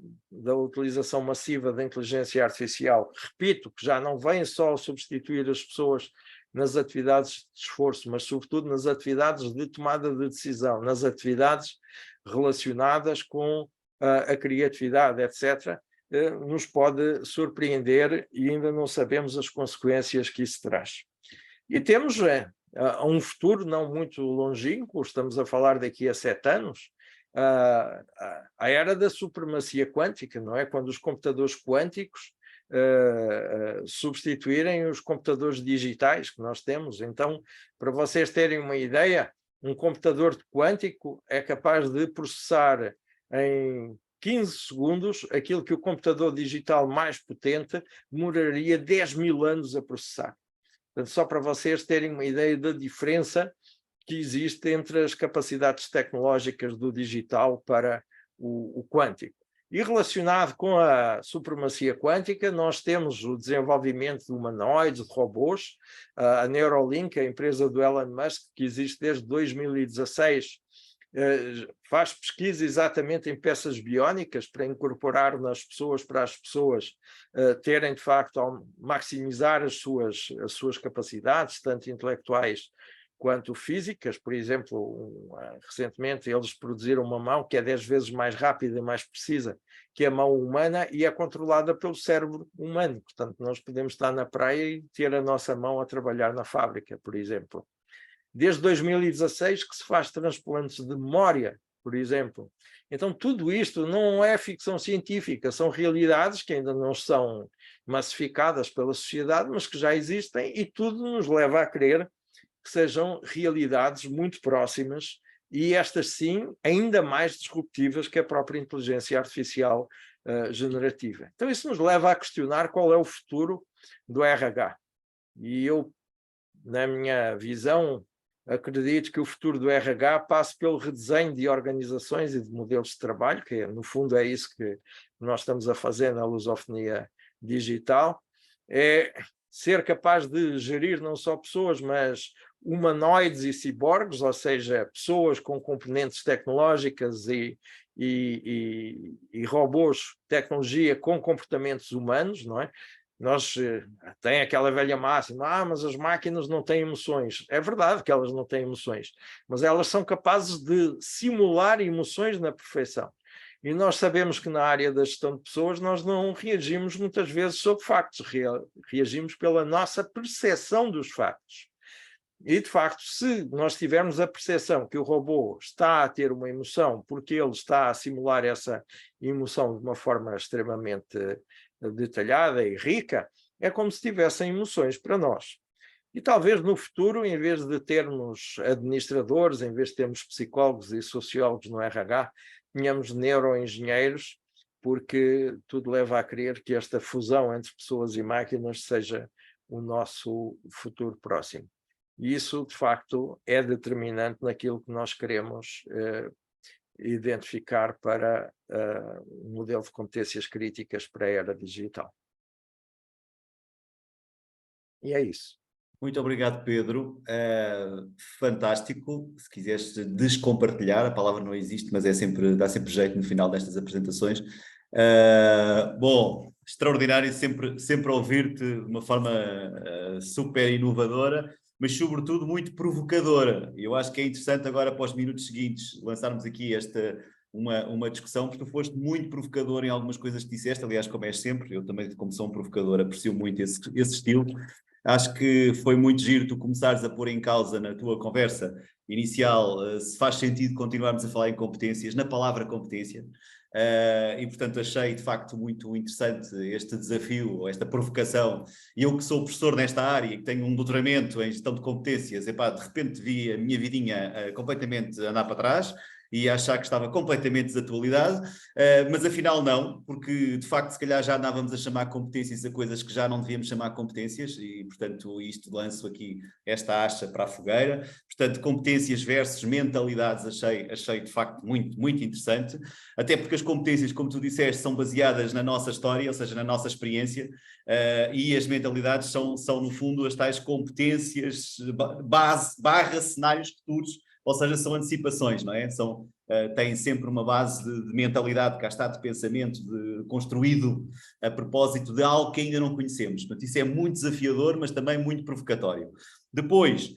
utilização massiva da inteligência artificial. Repito, que já não vem só substituir as pessoas nas atividades de esforço, mas sobretudo nas atividades de tomada de decisão, nas atividades relacionadas com a criatividade, etc., nos pode surpreender e ainda não sabemos as consequências que isso traz. E temos um futuro não muito longínquo, estamos a falar daqui a 7 anos, a era da supremacia quântica, não é? Quando os computadores quânticos substituírem os computadores digitais que nós temos. Então, para vocês terem uma ideia, um computador quântico é capaz de processar em 15 segundos aquilo que o computador digital mais potente demoraria 10.000 anos a processar. Portanto, só para vocês terem uma ideia da diferença que existe entre as capacidades tecnológicas do digital para o quântico. E relacionado com a supremacia quântica, nós temos o desenvolvimento de humanoides, de robôs. A Neuralink, a empresa do Elon Musk, que existe desde 2016, faz pesquisa exatamente em peças biónicas para incorporar nas pessoas, para as pessoas terem, de facto, maximizar as suas capacidades, tanto intelectuais quanto físicas. Por exemplo, recentemente eles produziram uma mão que é 10 vezes mais rápida e mais precisa que a mão humana e é controlada pelo cérebro humano. Portanto, nós podemos estar na praia e ter a nossa mão a trabalhar na fábrica, por exemplo. Desde 2016 que se faz transplantes de memória, por exemplo. Então, tudo isto não é ficção científica, são realidades que ainda não são massificadas pela sociedade, mas que já existem, e tudo nos leva a crer que sejam realidades muito próximas e estas sim ainda mais disruptivas que a própria inteligência artificial generativa. Então isso nos leva a questionar qual é o futuro do RH. E eu, na minha visão, acredito que o futuro do RH passe pelo redesenho de organizações e de modelos de trabalho, que no fundo é isso que nós estamos a fazer na Lusofonia Digital, é ser capaz de gerir não só pessoas, mas humanoides e ciborgues, ou seja, pessoas com componentes tecnológicas e robôs, tecnologia com comportamentos humanos, não é? Tem aquela velha máxima, mas as máquinas não têm emoções. É verdade que elas não têm emoções, mas elas são capazes de simular emoções na perfeição. E nós sabemos que na área da gestão de pessoas nós não reagimos muitas vezes sobre factos, reagimos pela nossa percepção dos factos. E, de facto, se nós tivermos a percepção que o robô está a ter uma emoção porque ele está a simular essa emoção de uma forma extremamente detalhada e rica, é como se tivessem emoções para nós. E talvez no futuro, em vez de termos administradores, em vez de termos psicólogos e sociólogos no RH, tenhamos neuroengenheiros, porque tudo leva a crer que esta fusão entre pessoas e máquinas seja o nosso futuro próximo. E isso, de facto, é determinante naquilo que nós queremos identificar para um modelo de competências críticas para a era digital. E é isso. Muito obrigado, Pedro. Fantástico. Se quiseres descompartilhar, a palavra não existe, mas dá sempre jeito no final destas apresentações. Bom, extraordinário sempre ouvir-te de uma forma super inovadora, mas sobretudo muito provocadora. Eu acho que é interessante agora, para os minutos seguintes, lançarmos aqui uma discussão, porque tu foste muito provocador em algumas coisas que disseste, aliás, como és sempre, eu também, como sou um provocador, aprecio muito esse estilo. Acho que foi muito giro tu começares a pôr em causa na tua conversa inicial se faz sentido continuarmos a falar em competências, na palavra competência, e portanto achei de facto muito interessante este desafio, esta provocação. E eu que sou professor nesta área e que tenho um doutoramento em gestão de competências, epá, de repente vi a minha vidinha completamente andar para trás e achar que estava completamente desatualizado, mas afinal não, porque de facto se calhar já andávamos a chamar competências a coisas que já não devíamos chamar competências e portanto isto lanço aqui esta acha para a fogueira. Portanto, competências versus mentalidades achei de facto muito, muito interessante, até porque as competências, como tu disseste, são baseadas na nossa história, ou seja, na nossa experiência, e as mentalidades são no fundo as tais competências barra cenários futuros, ou seja, são antecipações, não é? Têm sempre uma base de mentalidade, cá está, de pensamento, construído a propósito de algo que ainda não conhecemos. Portanto, isso é muito desafiador, mas também muito provocatório. Depois,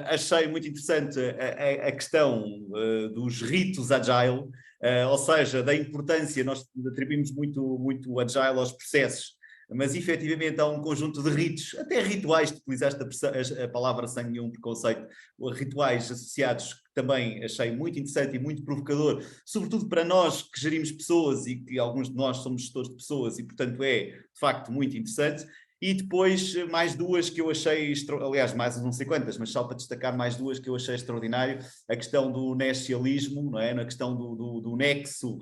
achei muito interessante a questão dos ritos agile, ou seja, da importância, nós atribuímos muito agile aos processos, mas efetivamente há um conjunto de ritos, até rituais, tu utilizaste a palavra sem nenhum preconceito, rituais associados, que também achei muito interessante e muito provocador, sobretudo para nós que gerimos pessoas e que alguns de nós somos gestores de pessoas e portanto é de facto muito interessante. E depois mais duas que eu achei, aliás mais não sei quantas, mas só para destacar mais duas que eu achei extraordinário, a questão do nescialismo, não é? Na questão do nexo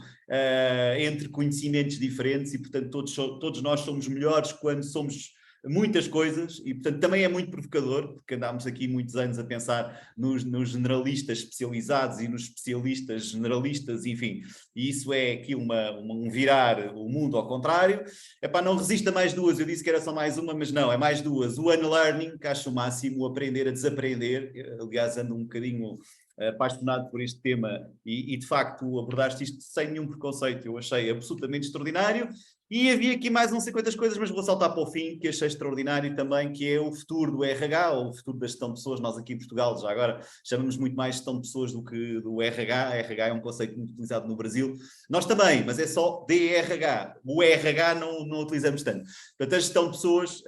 entre conhecimentos diferentes e portanto todos nós somos melhores quando somos muitas coisas e portanto também é muito provocador, porque andámos aqui muitos anos a pensar nos generalistas especializados e nos especialistas generalistas, enfim, e isso é aqui um virar o mundo ao contrário. Epá, não resista mais duas, eu disse que era só mais uma, mas não, é mais duas. O unlearning, que acho o máximo, o aprender a desaprender, aliás ando um bocadinho apaixonado por este tema e de facto abordaste isto sem nenhum preconceito, eu achei absolutamente extraordinário. E havia aqui mais não sei quantas coisas, mas vou saltar para o fim, que achei extraordinário também, que é o futuro do RH, ou o futuro da gestão de pessoas. Nós aqui em Portugal, já agora, chamamos muito mais gestão de pessoas do que do RH. RH é um conceito muito utilizado no Brasil. Nós também, mas é só DRH. O RH não utilizamos tanto. Portanto, a gestão de pessoas...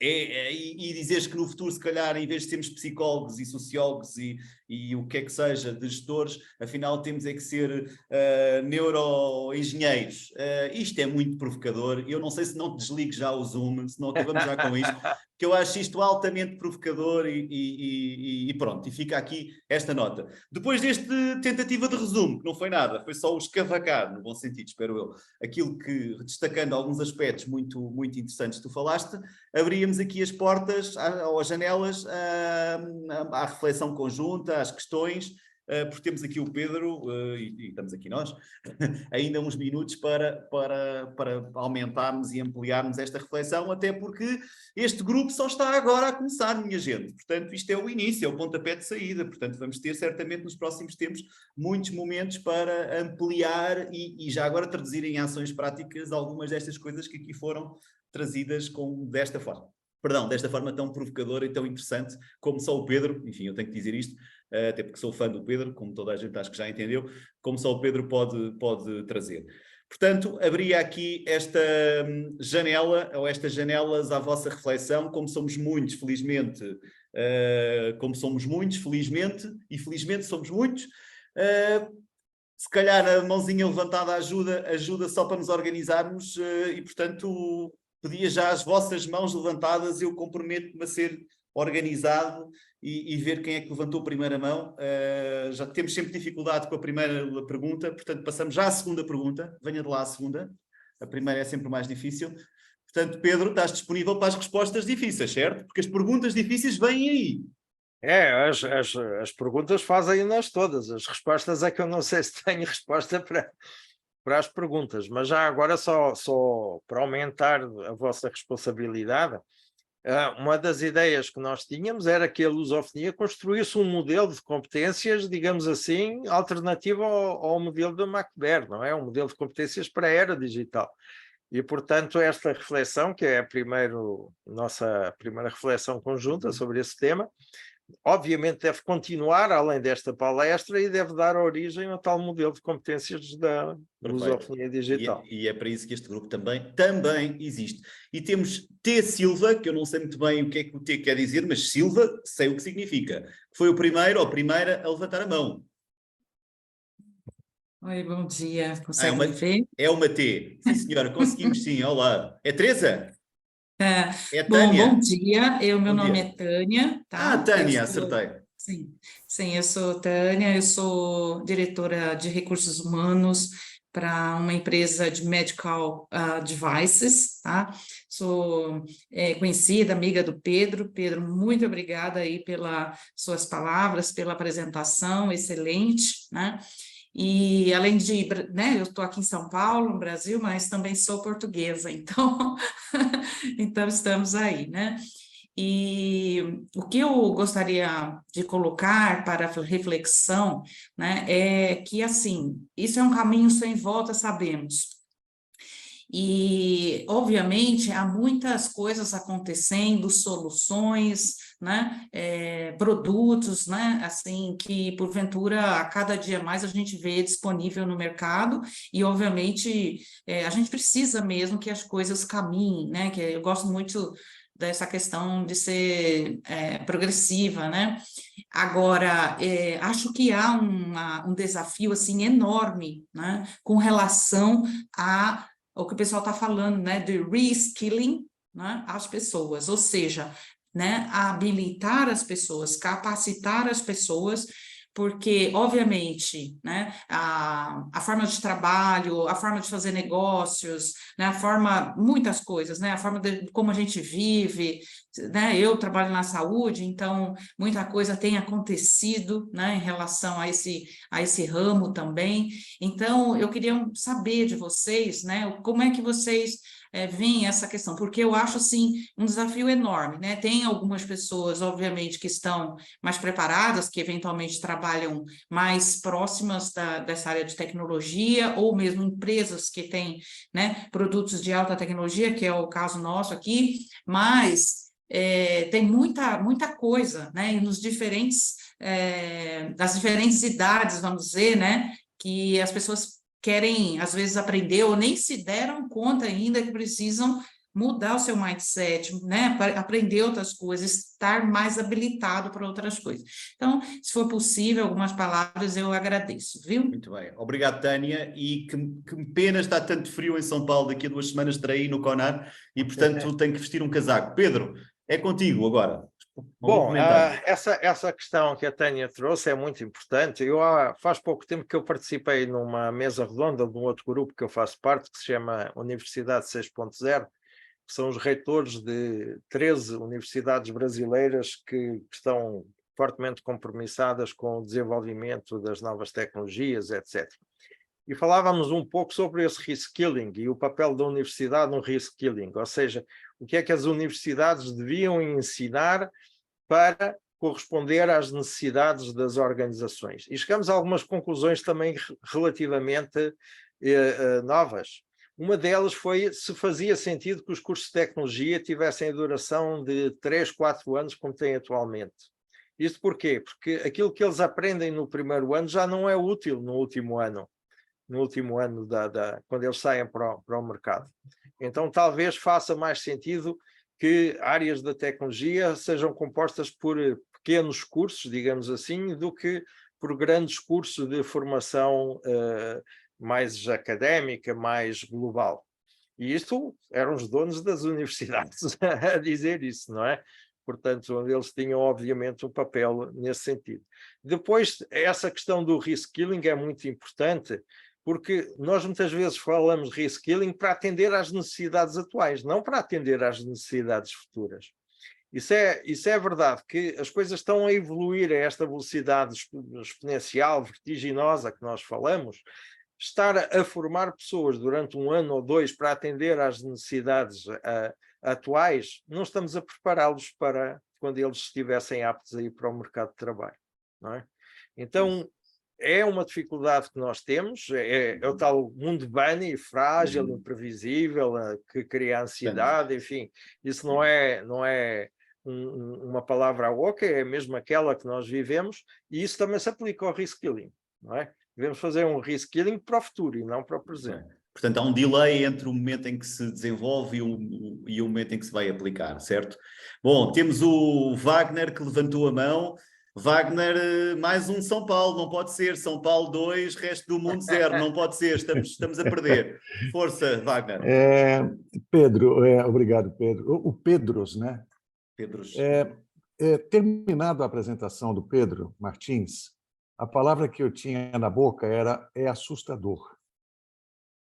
E dizeres que no futuro, se calhar, em vez de termos psicólogos e sociólogos e o que é que seja, de gestores, afinal temos é que ser neuroengenheiros. Isto é muito provocador. Eu não sei se não desligo já o Zoom, se não acabamos já com isto, que eu acho isto altamente provocador e pronto, e fica aqui esta nota. Depois deste tentativa de resumo, que não foi nada, foi só o escavacar, no bom sentido, espero eu, aquilo que, destacando alguns aspectos muito, muito interessantes que tu falaste, abríamos aqui as portas ou as janelas à reflexão conjunta, às questões, porque temos aqui o Pedro e estamos aqui nós, ainda uns minutos para aumentarmos e ampliarmos esta reflexão, até porque este grupo só está agora a começar, minha gente. Portanto, isto é o início, é o pontapé de saída. Portanto, vamos ter certamente nos próximos tempos muitos momentos para ampliar e já agora traduzir em ações práticas algumas destas coisas que aqui foram trazidas desta forma. Perdão, desta forma tão provocadora e tão interessante como só o Pedro, enfim, eu tenho que dizer isto, até porque sou fã do Pedro, como toda a gente acho que já entendeu, como só o Pedro pode trazer. Portanto, abria aqui esta janela, ou estas janelas à vossa reflexão, como somos muitos, felizmente, e felizmente somos muitos, se calhar a mãozinha levantada ajuda só para nos organizarmos e, portanto, pedia já as vossas mãos levantadas, eu comprometo-me a ser organizado e ver quem é que levantou a primeira mão. Já temos sempre dificuldade com a primeira pergunta, portanto passamos já à segunda pergunta. Venha de lá a segunda. A primeira é sempre mais difícil. Portanto, Pedro, estás disponível para as respostas difíceis, certo? Porque as perguntas difíceis vêm aí. As perguntas fazem-nas todas. As respostas é que eu não sei se tenho resposta para as perguntas, mas já agora só para aumentar a vossa responsabilidade, uma das ideias que nós tínhamos era que a Lusofonia construísse um modelo de competências, digamos assim, alternativo ao modelo da MacBear, não é? Um modelo de competências para a era digital. E, portanto, esta reflexão, que é a nossa primeira reflexão conjunta sobre esse tema, obviamente deve continuar além desta palestra e deve dar origem ao tal modelo de competências da Lusofonia digital. E é para isso que este grupo também existe. E temos T. Silva, que eu não sei muito bem o que é que o T quer dizer, mas Silva sei o que significa. Foi o primeiro ou a primeira a levantar a mão. Oi, bom dia. Consegue me ver? É uma T. Sim, senhora, conseguimos sim. Olá. É Teresa? É Bom, Tânia? bom dia, meu nome é Tânia, tá? Tânia, acertei. Sim, eu sou Tânia, eu sou diretora de recursos humanos para uma empresa de medical devices, tá? Sou conhecida, amiga do Pedro. Pedro, muito obrigada aí pelas suas palavras, pela apresentação, excelente, né? E além de, né, eu estou aqui em São Paulo, no Brasil, mas também sou portuguesa, então, então estamos aí, né? E o que eu gostaria de colocar para reflexão, né, é que, assim, isso é um caminho sem volta, sabemos. E, obviamente, há muitas coisas acontecendo, soluções, né, produtos, né, assim, que, porventura, a cada dia mais a gente vê disponível no mercado e, obviamente, a gente precisa mesmo que as coisas caminhem, né, que eu gosto muito dessa questão de ser progressiva, né? Agora, acho que há um desafio, assim, enorme, né, com relação ao que o pessoal está falando, né, de reskilling, né, as pessoas, ou seja, né, habilitar as pessoas, capacitar as pessoas, porque, obviamente, né, a forma de trabalho, a forma de fazer negócios, né, muitas coisas, né, a forma de como a gente vive, né, eu trabalho na saúde, então muita coisa tem acontecido, né, em relação a esse ramo também. Então, eu queria saber de vocês, né, como é que vocês vem essa questão, porque eu acho, assim, um desafio enorme, né? Tem algumas pessoas, obviamente, que estão mais preparadas, que eventualmente trabalham mais próximas dessa área de tecnologia, ou mesmo empresas que têm, né, produtos de alta tecnologia, que é o caso nosso aqui, mas tem muita coisa, né? E nos das diferentes idades, vamos dizer, né? Que as pessoas querem, às vezes, aprender ou nem se deram conta ainda que precisam mudar o seu mindset, né? Aprender outras coisas, estar mais habilitado para outras coisas. Então, se for possível, algumas palavras eu agradeço, viu? Muito bem. Obrigado, Tânia. E que pena está tanto frio em São Paulo. Daqui a 2 semanas estarei aí no CONAR e, portanto, tenho que vestir um casaco. Pedro, é contigo agora. Bom, essa questão que a Tânia trouxe é muito importante. Faz pouco tempo que eu participei numa mesa redonda de um outro grupo que eu faço parte, que se chama Universidade 6.0, que são os reitores de 13 universidades brasileiras que estão fortemente compromissadas com o desenvolvimento das novas tecnologias, etc. E falávamos um pouco sobre esse reskilling e o papel da universidade no reskilling, ou seja, o que é que as universidades deviam ensinar para corresponder às necessidades das organizações. E chegamos a algumas conclusões também relativamente novas. Uma delas foi se fazia sentido que os cursos de tecnologia tivessem a duração de 3, 4 anos, como têm atualmente. Isto porquê? Porque aquilo que eles aprendem no primeiro ano já não é útil no último ano, quando eles saem para o mercado. Então, talvez faça mais sentido que áreas da tecnologia sejam compostas por pequenos cursos, digamos assim, do que por grandes cursos de formação mais académica, mais global. E isto eram os donos das universidades a dizer isso, não é? Portanto, onde eles tinham, obviamente, um papel nesse sentido. Depois, essa questão do reskilling é muito importante, porque nós muitas vezes falamos de reskilling para atender às necessidades atuais, não para atender às necessidades futuras. Isso é verdade, que as coisas estão a evoluir a esta velocidade exponencial, vertiginosa que nós falamos. Estar a formar pessoas durante 1 ano ou 2 para atender às necessidades atuais, não estamos a prepará-los para quando eles estivessem aptos a ir para o mercado de trabalho, não é? Então, é uma dificuldade que nós temos, é o tal mundo bunny, frágil, imprevisível, que cria ansiedade, enfim, isso não é uma palavra oca, é mesmo aquela que nós vivemos, e isso também se aplica ao reskilling, não é? Devemos fazer um reskilling para o futuro e não para o presente. Portanto, há um delay entre o momento em que se desenvolve e o momento em que se vai aplicar, certo? Bom, temos o Wagner que levantou a mão. Wagner, mais um São Paulo, não pode ser. São Paulo 2, resto do mundo 0, não pode ser, estamos a perder. Força, Wagner. Pedro, obrigado, Pedro. O Pedros, né? Pedros. Terminado a apresentação do Pedro Martins, a palavra que eu tinha na boca é assustador.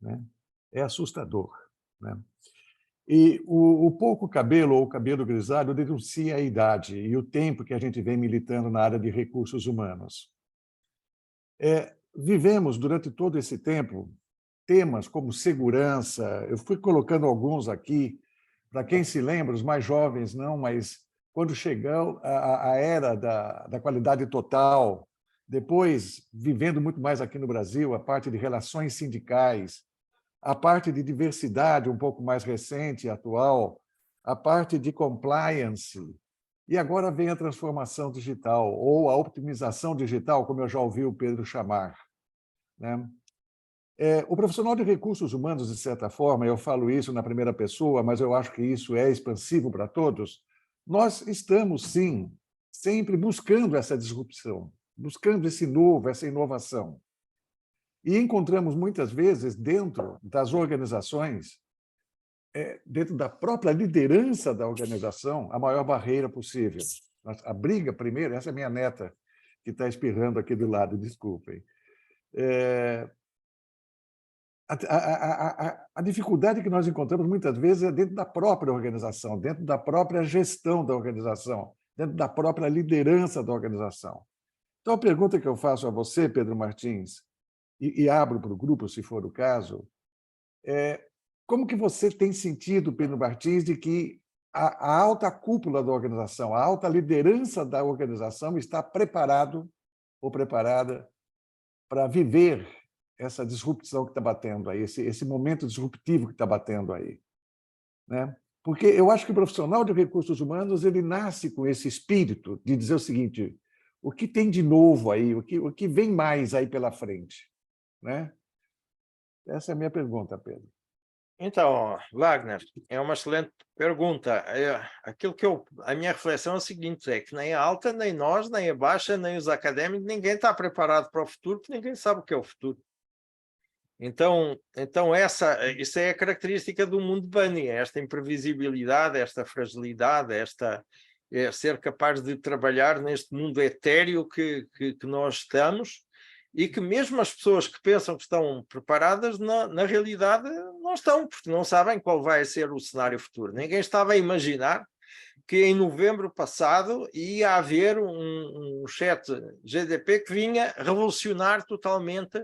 Né? É assustador. Né? E o pouco cabelo ou o cabelo grisalho denuncia a idade e o tempo que a gente vem militando na área de recursos humanos. Vivemos, durante todo esse tempo, temas como segurança. Eu fui colocando alguns aqui, para quem se lembra, os mais jovens não, mas quando chegou a era da qualidade total, depois, vivendo muito mais aqui no Brasil, a parte de relações sindicais, a parte de diversidade um pouco mais recente e atual, a parte de compliance, e agora vem a transformação digital, ou a optimização digital, como eu já ouvi o Pedro chamar. Né? O profissional de recursos humanos, de certa forma, eu falo isso na primeira pessoa, mas eu acho que isso é expansivo para todos, nós estamos, sim, sempre buscando essa disrupção, buscando esse novo, essa inovação. E encontramos, muitas vezes, dentro das organizações, dentro da própria liderança da organização, a maior barreira possível. A briga, primeiro, essa é minha neta, que está espirrando aqui do lado, desculpem. A dificuldade que nós encontramos, muitas vezes, é dentro da própria organização, dentro da própria gestão da organização, dentro da própria liderança da organização. Então, a pergunta que eu faço a você, Pedro Martins, e abro para o grupo, se for o caso, como que você tem sentido, Pedro Martins, de que a alta cúpula da organização, a alta liderança da organização está preparado ou preparada para viver essa disrupção que está batendo aí, esse momento disruptivo que está batendo aí, né? Porque eu acho que o profissional de recursos humanos ele nasce com esse espírito de dizer o seguinte: o que tem de novo aí, o que vem mais aí pela frente, né? Essa é a minha pergunta, Pedro. Então, Wagner, é uma excelente pergunta. A minha reflexão é a seguinte, é que nem a alta, nem nós, nem a baixa, nem os académicos, ninguém está preparado para o futuro, porque ninguém sabe o que é o futuro. Então isso é a característica do mundo bunny, esta imprevisibilidade, esta fragilidade, ser capaz de trabalhar neste mundo etéreo que nós estamos, e que mesmo as pessoas que pensam que estão preparadas, na realidade não estão, porque não sabem qual vai ser o cenário futuro. Ninguém estava a imaginar que em novembro passado ia haver um chat GDP que vinha revolucionar totalmente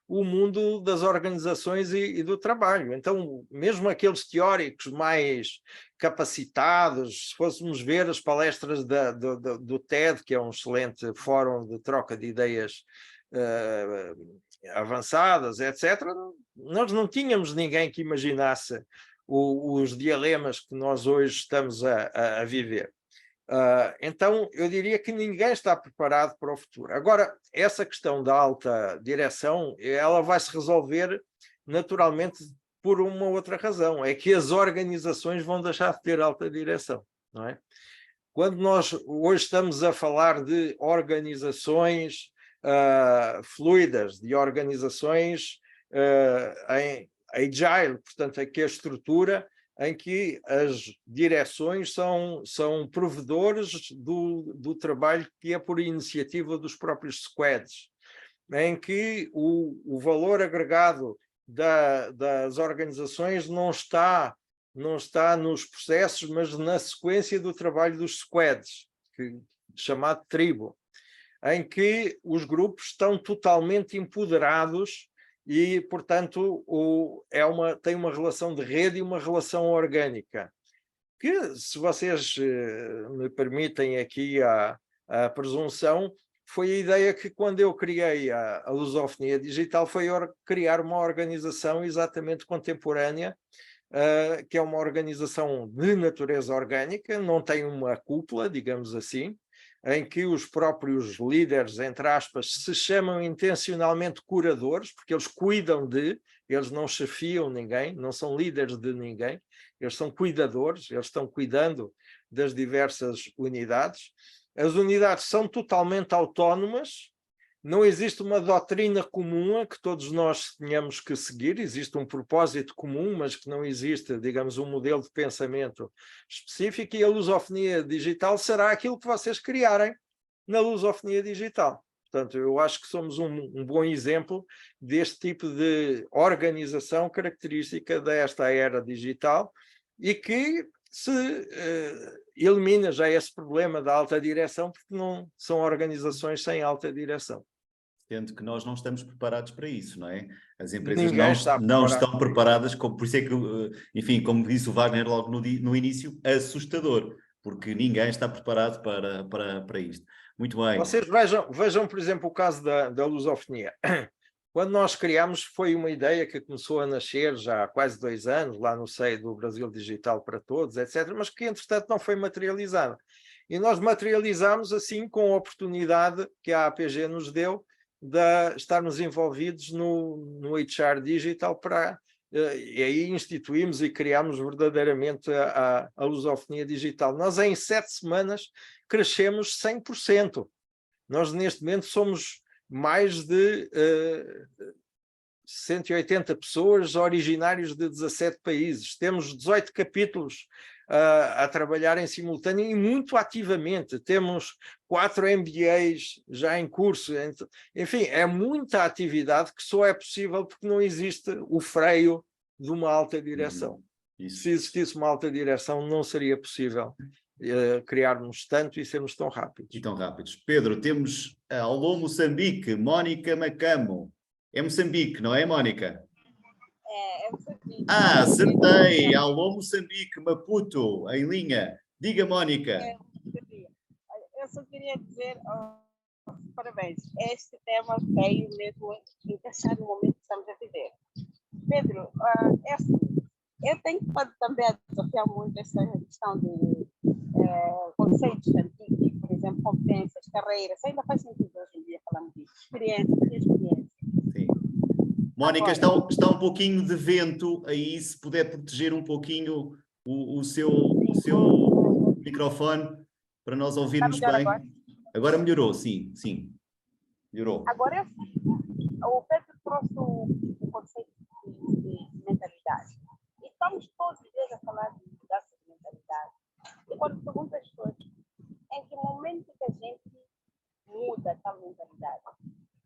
o mundo das organizações e do trabalho. Então, mesmo aqueles teóricos mais capacitados, se fôssemos ver as palestras do TED, que é um excelente fórum de troca de ideias avançadas, etc., nós não tínhamos ninguém que imaginasse os dilemas que nós hoje estamos a viver. Então, eu diria que ninguém está preparado para o futuro. Agora, essa questão da alta direção, ela vai se resolver naturalmente por uma outra razão, é que as organizações vão deixar de ter alta direção, não é? Quando nós hoje estamos a falar de organizações fluidas, de organizações em agile, portanto, aqui a estrutura em que as direções são provedores do trabalho que é por iniciativa dos próprios squads, em que o valor agregado das organizações não está nos processos, mas na sequência do trabalho dos squads, chamado tribo, em que os grupos estão totalmente empoderados e, portanto, tem uma relação de rede e uma relação orgânica, que, se vocês me permitem aqui a presunção, foi a ideia que, quando eu criei a Lusofonia Digital, foi criar uma organização exatamente contemporânea, que é uma organização de natureza orgânica, não tem uma cúpula, digamos assim, em que os próprios líderes, entre aspas, se chamam intencionalmente curadores, porque eles cuidam eles não chefiam ninguém, não são líderes de ninguém, eles são cuidadores, eles estão cuidando das diversas unidades. As unidades são totalmente autónomas, não existe uma doutrina comum a que todos nós tenhamos que seguir, existe um propósito comum, mas que não existe, digamos, um modelo de pensamento específico, e a lusofonia digital será aquilo que vocês criarem na lusofonia digital. Portanto, eu acho que somos um bom exemplo deste tipo de organização característica desta era digital e que se elimina já esse problema da alta direção, porque não são organizações sem alta direção. Sendo que nós não estamos preparados para isso, não é? As empresas não estão preparadas, por isso é que, enfim, como disse o Wagner logo no início, assustador, porque ninguém está preparado para isto. Muito bem. Vocês vejam, por exemplo, o caso da lusofonia. Quando nós criámos, foi uma ideia que começou a nascer já há quase 2 anos, lá no seio do Brasil Digital para Todos, etc., mas que, entretanto, não foi materializada. E nós materializámos, assim, com a oportunidade que a APG nos deu de estarmos envolvidos no HR Digital e aí instituímos e criámos verdadeiramente a lusofonia digital. Nós, em 7 semanas, crescemos 100%. Nós, neste momento, somos mais de 180 pessoas originários de 17 países. Temos 18 capítulos a trabalhar em simultâneo e muito ativamente. Temos 4 MBAs já em curso. Enfim, é muita atividade que só é possível porque não existe o freio de uma alta direção. Se existisse uma alta direção, não seria possível criarmos tanto e sermos tão rápidos. E tão rápidos. Pedro, temos alô Moçambique, Mónica Macamo. É Moçambique, não é, Mónica? É Moçambique. Ah, acertei. Alô, Moçambique, Maputo, em linha. Diga, Mónica. Eu só queria dizer parabéns. Este tema veio mesmo encaixar no momento que estamos a viver. Pedro, é assim, eu tenho também a desafiar muito essa questão de conceitos antigos, por exemplo, competências, carreiras. Ainda faz sentido hoje em dia falarmos disso. Experiência. Sim. Mónica, está um pouquinho de vento aí, se puder proteger um pouquinho o seu microfone para nós ouvirmos bem. Agora melhorou, sim. Melhorou. Agora, o Pedro trouxe o conceito de mentalidade. E estamos todos os dias a falar de mudança de mentalidade. E quando pergunto às pessoas em que momento que a gente muda tal mentalidade?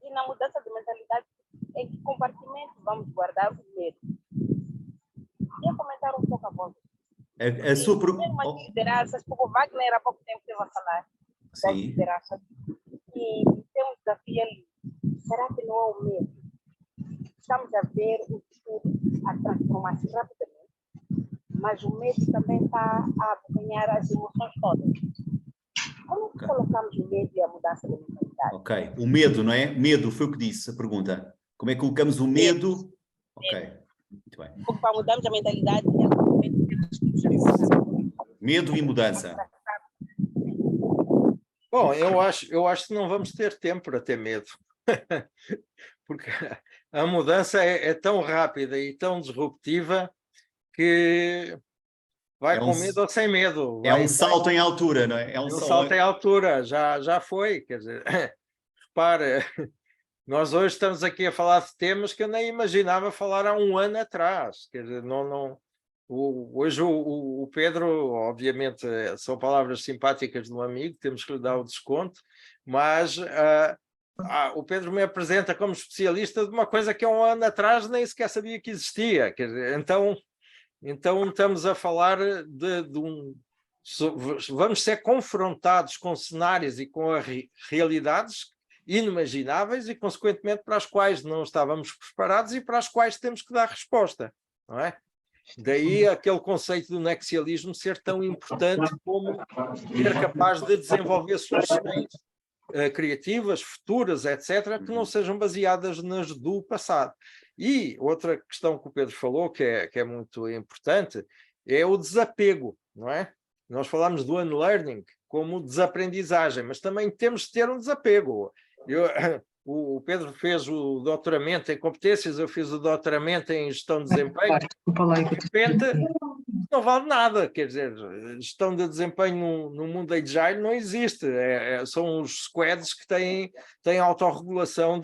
E na mudança de mentalidade, em que compartimento vamos guardar o medo? Queria comentar um pouco a voz. A sua Umas lideranças, como o Wagner há pouco tempo esteve a falar das lideranças, e tem um desafio ali. Será que não é o medo? Estamos a ver o futuro a transformar-se rapidamente, mas o medo também está a abocanhar as emoções todas. Como colocamos o medo e a mudança da mentalidade? Ok, o medo, não é? Medo foi o que disse a pergunta. Como é que colocamos o medo? Ok, muito bem. Porque para mudarmos a mentalidade, é o medo que nós temos. Medo e mudança. Bom, eu acho que não vamos ter tempo para ter medo. Porque a mudança é tão rápida e tão disruptiva que vai com medo ou sem medo. É um salto em altura, não é? É um salto em altura, já foi. Quer dizer, repara, nós hoje estamos aqui a falar de temas que eu nem imaginava falar há um ano atrás. Quer dizer, hoje o Pedro, obviamente, são palavras simpáticas de um amigo, temos que lhe dar o desconto, mas o Pedro me apresenta como especialista de uma coisa que há um ano atrás nem sequer sabia que existia. Quer dizer, então estamos a falar vamos ser confrontados com cenários e com realidades inimagináveis e, consequentemente, para as quais não estávamos preparados e para as quais temos que dar resposta, não é? Daí aquele conceito do nexialismo ser tão importante como ser capaz de desenvolver soluções criativas, futuras, etc., que não sejam baseadas nas do passado. E outra questão que o Pedro falou, que é muito importante, é o desapego, não é? Nós falamos do unlearning como desaprendizagem, mas também temos de ter um desapego. O Pedro fez o doutoramento em competências, eu fiz o doutoramento em gestão de desempenho. De repente, não vale nada, quer dizer, gestão de desempenho no mundo agile não existe. São os squads que têm autorregulação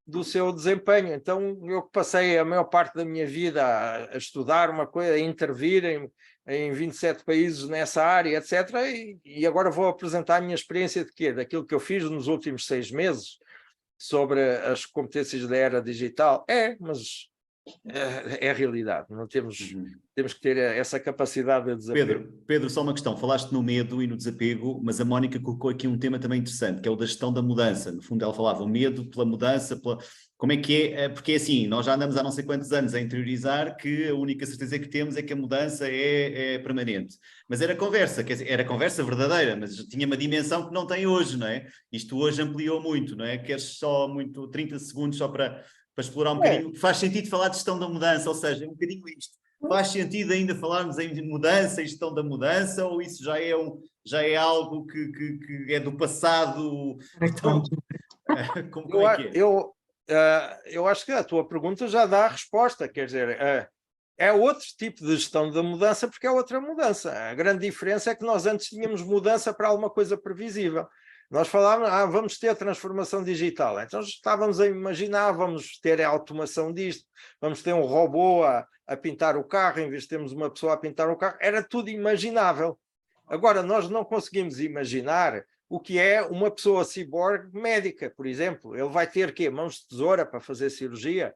do seu desempenho. Então, eu passei a maior parte da minha vida a estudar uma coisa, a intervir em 27 países nessa área, etc. E agora vou apresentar a minha experiência de quê? Daquilo que eu fiz nos últimos 6 meses sobre as competências da era digital. Mas é a realidade. Não temos que ter essa capacidade de desapego. Pedro, só uma questão. Falaste no medo e no desapego, mas a Mónica colocou aqui um tema também interessante, que é o da gestão da mudança. No fundo, ela falava o medo pela mudança, como é que é? Porque é assim, nós já andamos há não sei quantos anos a interiorizar que a única certeza que temos é que a mudança é permanente. Mas era conversa, quer dizer, era conversa verdadeira, mas tinha uma dimensão que não tem hoje, não é? Isto hoje ampliou muito, não é? Queres só 30 segundos só para explorar um bocadinho? Faz sentido falar de gestão da mudança, ou seja, é um bocadinho isto. Faz sentido ainda falarmos em mudança e gestão da mudança, ou isso já é algo que é do passado? Então, como é que é? Eu acho que a tua pergunta já dá a resposta, quer dizer, é outro tipo de gestão da mudança porque é outra mudança. A grande diferença é que nós antes tínhamos mudança para alguma coisa previsível. Nós falávamos, vamos ter a transformação digital. Então estávamos a imaginar, vamos ter a automação disto, vamos ter um robô a pintar o carro, em vez de termos uma pessoa a pintar o carro. Era tudo imaginável. Agora, nós não conseguimos imaginar o que é uma pessoa ciborgue médica, por exemplo. Ele vai ter quê? Mãos de tesoura para fazer cirurgia?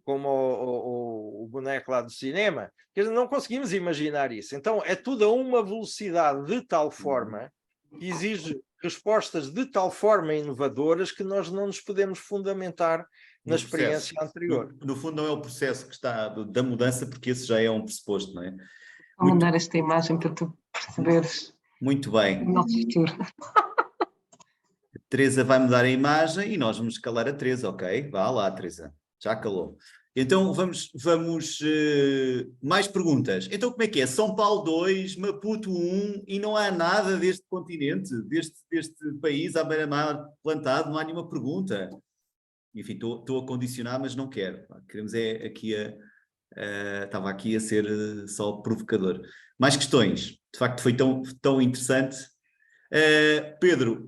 Como o boneco lá do cinema? Quer dizer, não conseguimos imaginar isso. Então, é tudo a uma velocidade de tal forma que exige respostas de tal forma inovadoras que nós não nos podemos fundamentar na No processo. experiência anterior. No fundo, não é o processo que está da mudança, porque esse já é um pressuposto, não é? Vou mandar esta imagem para tu perceberes Muito o bem. nosso futuro. A Teresa vai mudar a imagem e nós vamos calar a Teresa, ok? Vá lá, Teresa. Já calou. Então, vamos mais perguntas. Então, como é que é? São Paulo 2, Maputo 1 e não há nada deste continente, deste país à beira-mar plantado, não há nenhuma pergunta. Enfim, estou a condicionar, mas não quero. Queremos aqui estava aqui a ser só provocador. Mais questões? De facto, foi tão interessante. Pedro,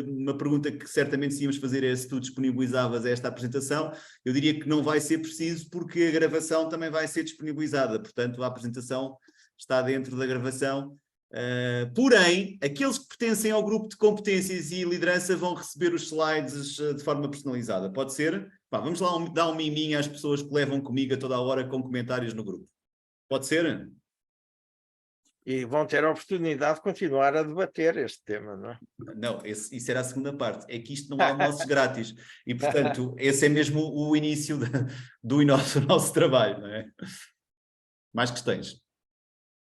uma pergunta que certamente se íamos fazer é se tu disponibilizavas esta apresentação. Eu diria que não vai ser preciso porque a gravação também vai ser disponibilizada, portanto a apresentação está dentro da gravação. Porém, aqueles que pertencem ao grupo de competências e liderança vão receber os slides de forma personalizada, pode ser? Vamos lá dar um miminho às pessoas que levam comigo a toda a hora com comentários no grupo. Pode ser? E vão ter a oportunidade de continuar a debater este tema, não é? Não, isso era a segunda parte. É que isto não há almoços grátis. E, portanto, esse é mesmo o início do nosso trabalho, não é? Mais questões?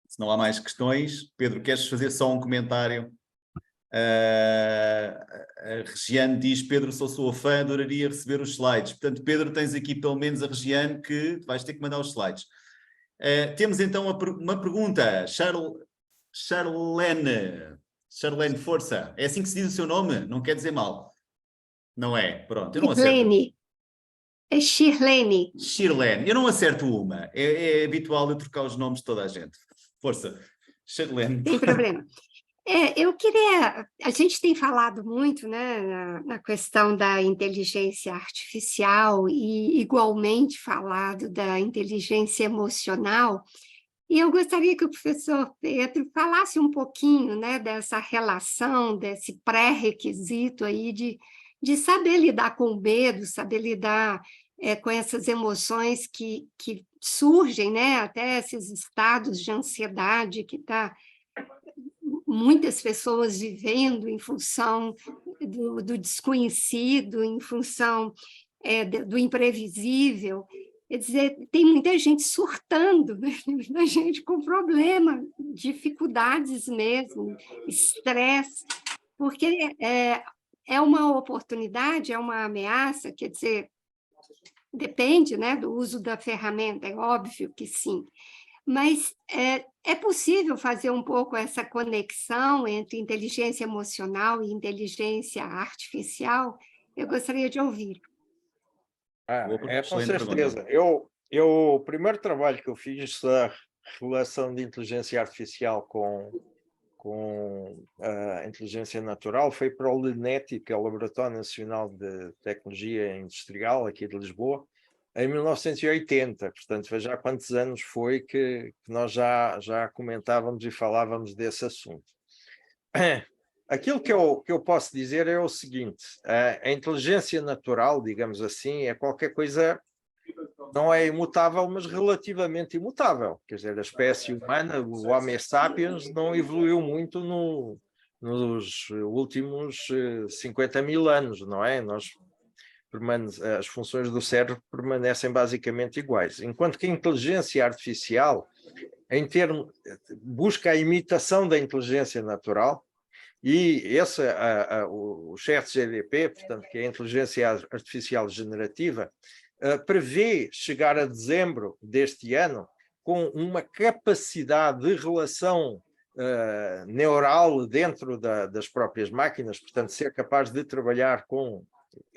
Se não há mais questões, Pedro, queres fazer só um comentário? A Regiane diz, Pedro, sou sua fã, adoraria receber os slides. Portanto, Pedro, tens aqui pelo menos a Regiane que vais ter que mandar os slides. Temos então uma pergunta, Charlene, força, é assim que se diz o seu nome? Não quer dizer mal? Não é? Pronto, eu não acerto. Shirlene. É Shirlene. Shirlene, eu não acerto uma, é habitual eu trocar os nomes de toda a gente. Força, Charlene. Tem problema. Eu queria... A gente tem falado muito, né, na questão da inteligência artificial e igualmente falado da inteligência emocional, e eu gostaria que o professor Pedro falasse um pouquinho, né, dessa relação, desse pré-requisito aí de saber lidar com o medo, saber lidar com essas emoções que surgem, né, até esses estados de ansiedade que está muitas pessoas vivendo em função do desconhecido, em função do imprevisível. Quer dizer, tem muita gente surtando, né? Muita gente com problema, dificuldades mesmo, estresse, porque é uma oportunidade, é uma ameaça, quer dizer, depende, né, do uso da ferramenta, é óbvio que sim, mas é possível fazer um pouco essa conexão entre inteligência emocional e inteligência artificial? Eu gostaria de ouvir. Com certeza. O primeiro trabalho que eu fiz da relação de inteligência artificial com a inteligência natural foi para o LNET, que é o Laboratório Nacional de Tecnologia Industrial aqui de Lisboa, em 1980, portanto, veja há quantos anos foi que nós já comentávamos e falávamos desse assunto. Aquilo que eu posso dizer é o seguinte, a inteligência natural, digamos assim, é qualquer coisa, não é imutável, mas relativamente imutável. Quer dizer, a espécie humana, o Homo sapiens, não evoluiu muito nos últimos 50 mil anos, não é? As funções do cérebro permanecem basicamente iguais. Enquanto que a inteligência artificial, busca a imitação da inteligência natural, e o ChatGPT, portanto, que é a inteligência artificial generativa, prevê chegar a dezembro deste ano com uma capacidade de relação neural dentro das próprias máquinas, portanto, ser capaz de trabalhar com...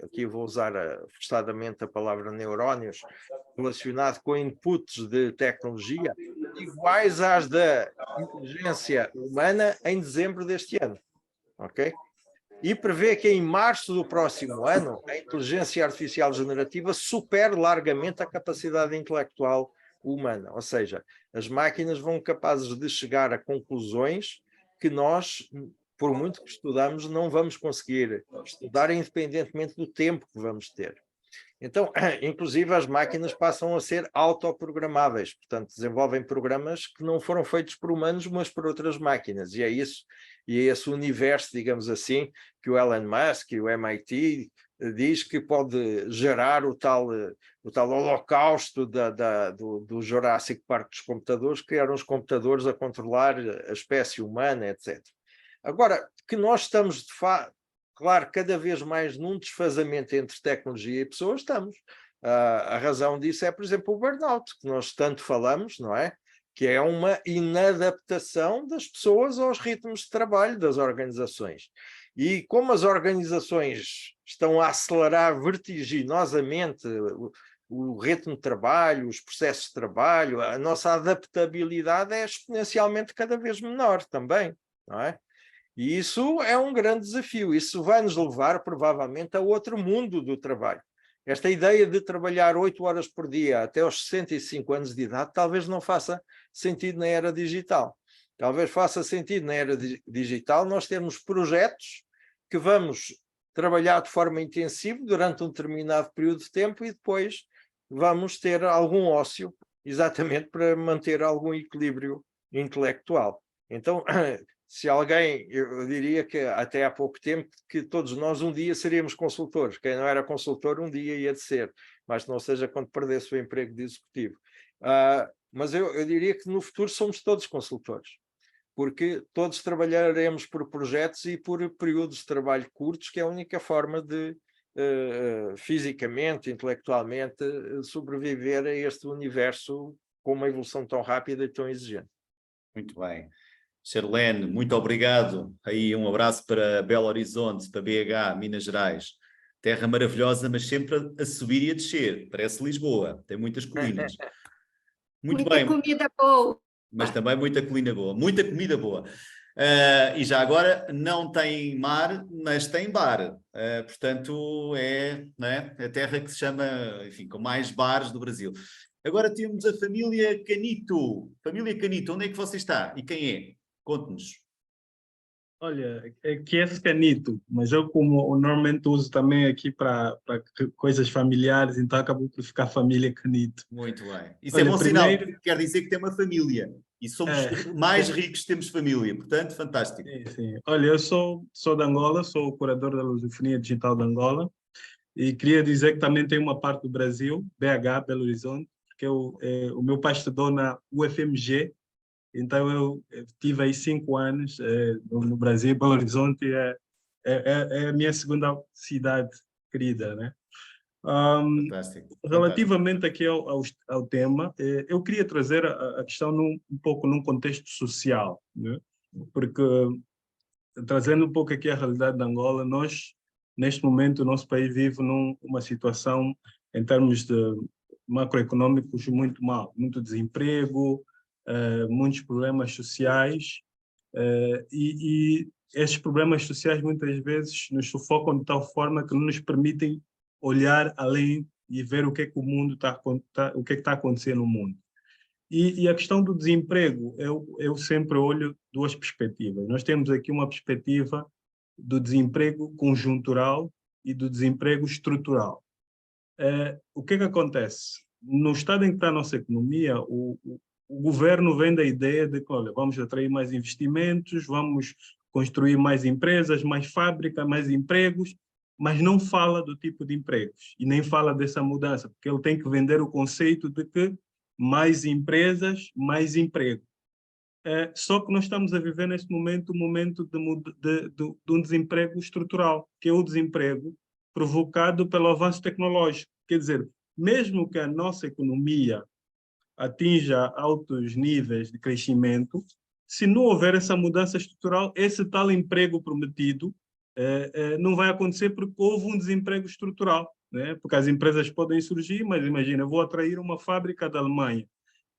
Aqui vou usar forçadamente a palavra neurónios, relacionado com inputs de tecnologia, iguais às da inteligência humana em dezembro deste ano. Ok? E prevê que em março do próximo ano, a inteligência artificial generativa supere largamente a capacidade intelectual humana. Ou seja, as máquinas vão capazes de chegar a conclusões que nós... por muito que estudamos, não vamos conseguir estudar independentemente do tempo que vamos ter. Então, inclusive, as máquinas passam a ser autoprogramáveis, portanto, desenvolvem programas que não foram feitos por humanos, mas por outras máquinas, e é esse universo, digamos assim, que o Elon Musk e o MIT diz que pode gerar o tal holocausto do Jurássico Parque dos computadores, que eram os computadores a controlar a espécie humana, etc. Agora, que nós estamos, claro, cada vez mais num desfazamento entre tecnologia e pessoas, estamos. A razão disso é, por exemplo, o burnout, que nós tanto falamos, não é? Que é uma inadaptação das pessoas aos ritmos de trabalho das organizações. E como as organizações estão a acelerar vertiginosamente o ritmo de trabalho, os processos de trabalho, a nossa adaptabilidade é exponencialmente cada vez menor também, não é? E isso é um grande desafio, isso vai nos levar provavelmente a outro mundo do trabalho. Esta ideia de trabalhar 8 horas por dia até aos 65 anos de idade talvez não faça sentido na era digital. Talvez faça sentido na era digital nós termos projetos que vamos trabalhar de forma intensiva durante um determinado período de tempo e depois vamos ter algum ócio, exatamente para manter algum equilíbrio intelectual. Então, se alguém, eu diria que até há pouco tempo, que todos nós um dia seríamos consultores. Quem não era consultor um dia ia de ser, mas não seja quando perdesse o emprego de executivo. Mas eu diria que no futuro somos todos consultores, porque todos trabalharemos por projetos e por períodos de trabalho curtos, que é a única forma de, fisicamente, intelectualmente, sobreviver a este universo com uma evolução tão rápida e tão exigente. Muito bem. Charlene, muito obrigado. Aí um abraço para Belo Horizonte, para BH, Minas Gerais. Terra maravilhosa, mas sempre a subir e a descer. Parece Lisboa, tem muitas colinas. Muito bem. Muita comida boa. Mas também muita colina boa, muita comida boa. E já agora não tem mar, mas tem bar. Portanto, é, né, a terra que se chama, enfim, com mais bares do Brasil. Agora temos a família Canito. Família Canito, onde é que você está? E quem é? Conte-nos. Olha, é que é Canito, mas eu como normalmente uso também aqui para coisas familiares, então acabou por ficar família Canito. Muito bem. Isso Olha, é bom primeiro... sinal, quer dizer que tem uma família. E somos mais ricos que temos família, portanto, fantástico. Sim, sim. Olha, eu sou de Angola, sou o curador da lusofonia digital de Angola, e queria dizer que também tem uma parte do Brasil, BH, Belo Horizonte, porque o meu pai estudou na UFMG, então eu tive aí 5 anos no Brasil. Belo Horizonte é a minha segunda cidade querida, né? Fantástico. Relativamente aqui ao tema, eu queria trazer a questão um pouco num contexto social, né? Porque, trazendo um pouco aqui a realidade de Angola, nós, neste momento, o nosso país vive numa situação, em termos de macroeconômicos, muito mal, muito desemprego, muitos problemas sociais, e esses problemas sociais muitas vezes nos sufocam de tal forma que não nos permitem olhar além e ver o que é que o mundo o que é que está acontecendo no mundo. E a questão do desemprego, eu sempre olho duas perspectivas. Nós temos aqui uma perspectiva do desemprego conjuntural e do desemprego estrutural. O que é que acontece? No estado em que está a nossa economia, o governo vem da ideia de que, olha, vamos atrair mais investimentos, vamos construir mais empresas, mais fábricas, mais empregos, mas não fala do tipo de empregos e nem fala dessa mudança, porque ele tem que vender o conceito de que mais empresas, mais emprego. Só que nós estamos a viver neste momento um momento de um desemprego estrutural, que é o desemprego provocado pelo avanço tecnológico. Quer dizer, mesmo que a nossa economia atinja altos níveis de crescimento, se não houver essa mudança estrutural, esse tal emprego prometido não vai acontecer porque houve um desemprego estrutural, né? Porque as empresas podem surgir, mas imagina, eu vou atrair uma fábrica da Alemanha.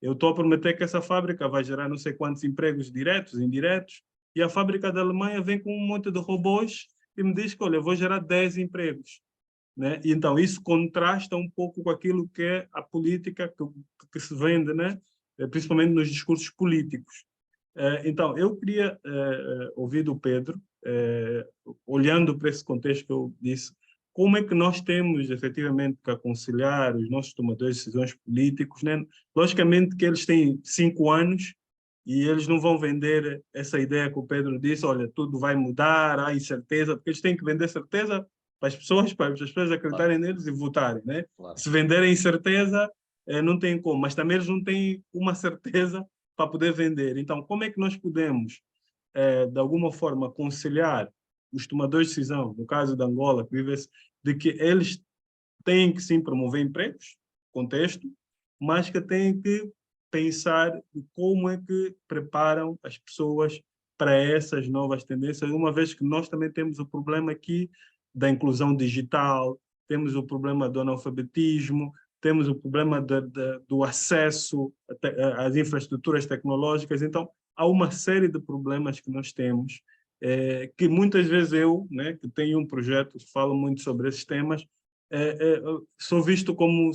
Eu estou a prometer que essa fábrica vai gerar não sei quantos empregos diretos, indiretos, e a fábrica da Alemanha vem com um monte de robôs e me diz que, olha, eu vou gerar 10 empregos. Né? E então, isso contrasta um pouco com aquilo que é a política que se vende, né? Principalmente nos discursos políticos. Então, eu queria ouvir do Pedro, olhando para esse contexto que eu disse, como é que nós temos, efetivamente, que aconselhar os nossos tomadores de decisões políticos, né? Logicamente que eles têm 5 anos e eles não vão vender essa ideia que o Pedro disse, olha, tudo vai mudar, há incerteza, porque eles têm que vender certeza para as pessoas acreditarem neles e votarem, né? Claro. Se venderem incerteza, não tem como, mas também eles não têm uma certeza para poder vender. Então, como é que nós podemos, de alguma forma, conciliar os tomadores de decisão, no caso da Angola, de que eles têm que sim promover empregos, contexto, mas que têm que pensar de como é que preparam as pessoas para essas novas tendências, uma vez que nós também temos o problema aqui da inclusão digital, temos o problema do analfabetismo, temos o problema do acesso às infraestruturas tecnológicas. Então, há uma série de problemas que nós temos, que muitas vezes eu, né, que tenho um projeto que falo muito sobre esses temas, sou visto como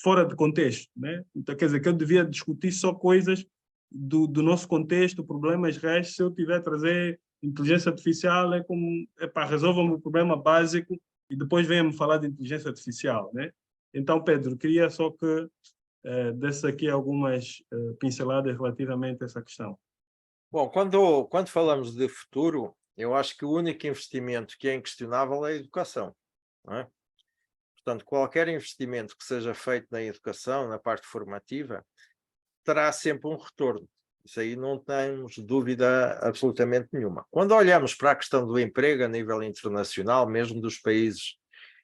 fora de contexto, né? Então, quer dizer, que eu devia discutir só coisas do nosso contexto, problemas restos. Se eu tiver a trazer inteligência artificial, é como, resolvam o problema básico e depois venham-me falar de inteligência artificial, né? Então, Pedro, queria só que desse aqui algumas pinceladas relativamente a essa questão. Bom, quando falamos de futuro, eu acho que o único investimento que é inquestionável é a educação, não é? Portanto, qualquer investimento que seja feito na educação, na parte formativa, terá sempre um retorno. Isso aí não temos dúvida absolutamente nenhuma. Quando olhamos para a questão do emprego a nível internacional, mesmo dos países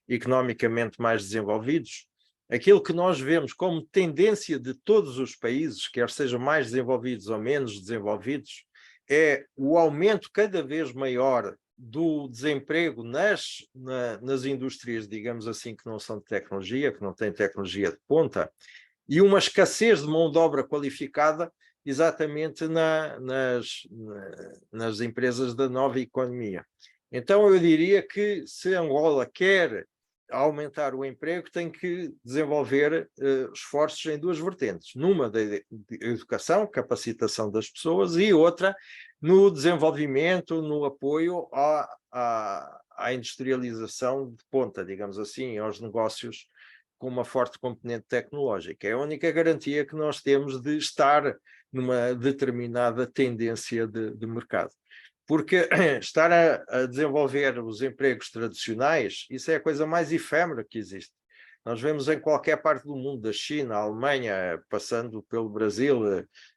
economicamente mais desenvolvidos, aquilo que nós vemos como tendência de todos os países, quer sejam mais desenvolvidos ou menos desenvolvidos, é o aumento cada vez maior do desemprego nas indústrias, digamos assim, que não são de tecnologia, que não têm tecnologia de ponta, e uma escassez de mão de obra qualificada exatamente nas empresas da nova economia. Então, eu diria que se Angola quer aumentar o emprego, tem que desenvolver esforços em duas vertentes. Numa da educação, capacitação das pessoas, e outra no desenvolvimento, no apoio à industrialização de ponta, digamos assim, aos negócios com uma forte componente tecnológica. É a única garantia que nós temos de estar numa determinada tendência de mercado. Porque estar a desenvolver os empregos tradicionais, isso é a coisa mais efêmera que existe. Nós vemos em qualquer parte do mundo, da China, a Alemanha, passando pelo Brasil,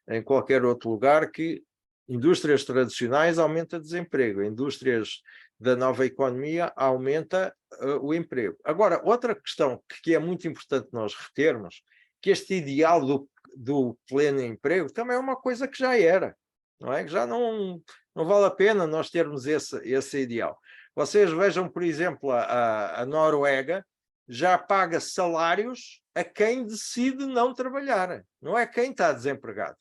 em qualquer outro lugar, que indústrias tradicionais aumenta desemprego, indústrias da nova economia aumenta o emprego. Agora, outra questão que é muito importante nós retermos, que este ideal do pleno emprego também é uma coisa que já era, não é? Que já não vale a pena nós termos esse ideal. Vocês vejam, por exemplo, a Noruega já paga salários a quem decide não trabalhar, não é quem está desempregado.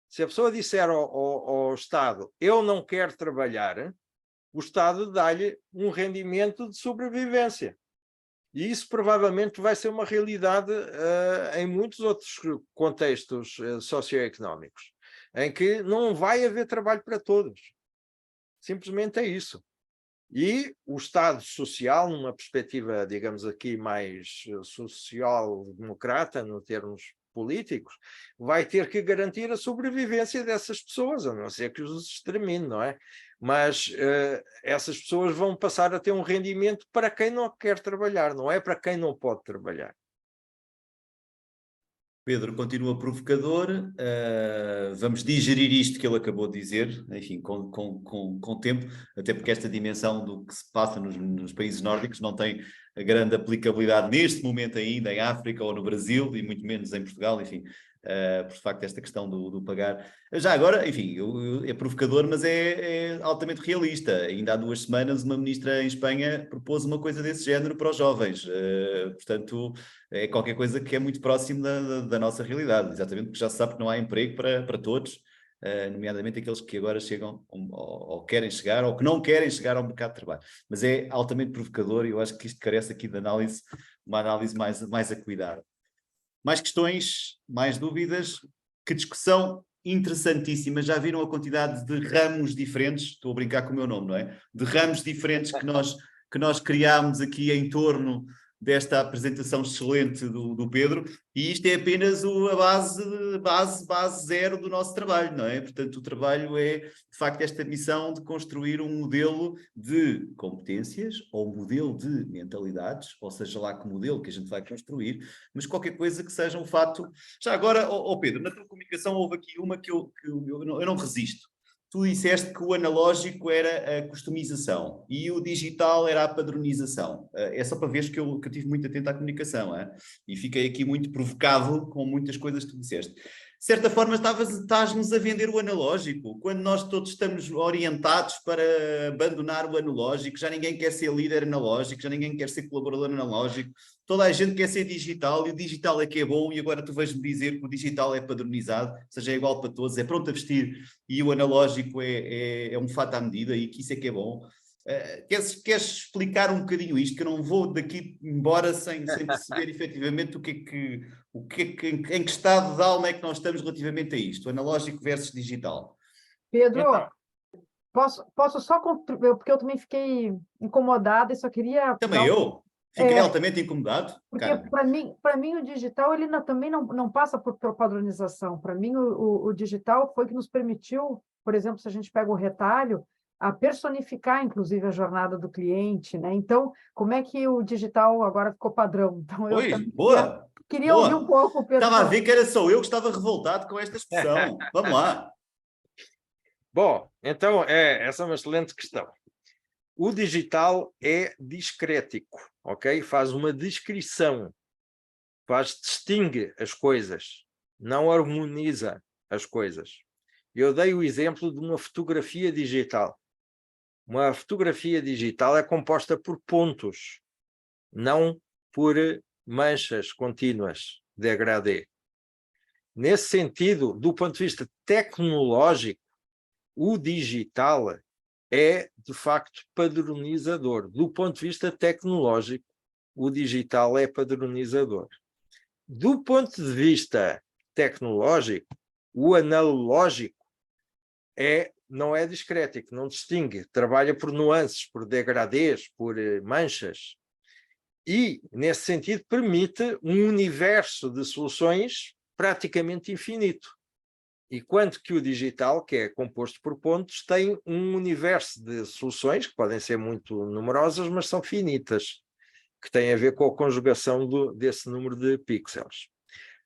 Se a pessoa disser ao Estado, eu não quero trabalhar, o Estado dá-lhe um rendimento de sobrevivência. E isso provavelmente vai ser uma realidade em muitos outros contextos socioeconómicos, em que não vai haver trabalho para todos. Simplesmente é isso. E o Estado social, numa perspectiva, digamos aqui, mais social-democrata, no termos políticos, vai ter que garantir a sobrevivência dessas pessoas, a não ser que os extermine, não é? Mas essas pessoas vão passar a ter um rendimento para quem não quer trabalhar, não é para quem não pode trabalhar. Pedro continua provocador, vamos digerir isto que ele acabou de dizer, enfim, com tempo, até porque esta dimensão do que se passa nos países nórdicos não tem a grande aplicabilidade neste momento ainda em África ou no Brasil, e muito menos em Portugal, enfim, por facto esta questão do pagar. Já agora, enfim, é provocador, mas é altamente realista. Ainda há 2 semanas uma ministra em Espanha propôs uma coisa desse género para os jovens, portanto é qualquer coisa que é muito próximo da nossa realidade, exatamente porque já se sabe que não há emprego para todos, nomeadamente aqueles que agora chegam ou querem chegar ou que não querem chegar ao mercado de trabalho. Mas é altamente provocador e eu acho que isto carece aqui de análise, uma análise mais acuidada. Mais questões, mais dúvidas? Que discussão interessantíssima. Já viram a quantidade de ramos diferentes? Estou a brincar com o meu nome, não é? De ramos diferentes que nós criámos aqui em torno desta apresentação excelente do Pedro, e isto é apenas a base zero do nosso trabalho, não é? Portanto, o trabalho é, de facto, esta missão de construir um modelo de competências, ou um modelo de mentalidades, ou seja lá que modelo que a gente vai construir, mas qualquer coisa que seja um fato... Já agora, Pedro, na tua comunicação houve aqui uma que eu não resisto. Tu disseste que o analógico era a customização e o digital era a padronização. É só para ver que eu estive muito atento à comunicação, e fiquei aqui muito provocado com muitas coisas que tu disseste. De certa forma, estás-nos a vender o analógico, quando nós todos estamos orientados para abandonar o analógico, já ninguém quer ser líder analógico, já ninguém quer ser colaborador analógico, toda a gente quer ser digital, e o digital é que é bom, e agora tu vais-me dizer que o digital é padronizado, ou seja, é igual para todos, é pronto a vestir, e o analógico é um fato à medida, e que isso é que é bom. Queres explicar um bocadinho isto, que eu não vou daqui embora sem perceber efetivamente em que estado de alma é que nós estamos relativamente a isto, analógico versus digital? Pedro, posso só contribuir, porque eu também fiquei incomodada e só queria... Também eu? Fiquei altamente incomodado? Porque para mim o digital ele também não passa por padronização. Para mim o digital foi que nos permitiu, por exemplo, se a gente pega o retalho, a personificar, inclusive, a jornada do cliente, né? Então, como é que o digital agora ficou padrão? Então, boa! Queria ouvir um pouco o Pedro. Estava a ver que era só eu que estava revoltado com esta expressão. Vamos lá. Bom, então, essa é uma excelente questão. O digital é discrético, ok? Faz uma descrição, distingue as coisas, não harmoniza as coisas. Eu dei o exemplo de uma fotografia digital. Uma fotografia digital é composta por pontos, não por manchas contínuas degradê. Nesse sentido, do ponto de vista tecnológico, o digital é, de facto, padronizador. Do ponto de vista tecnológico, o digital é padronizador. Do ponto de vista tecnológico, o analógico não é discrético, não distingue, trabalha por nuances, por degradês, por manchas. E, nesse sentido, permite um universo de soluções praticamente infinito. Enquanto que o digital, que é composto por pontos, tem um universo de soluções, que podem ser muito numerosas, mas são finitas, que têm a ver com a conjugação desse número de pixels.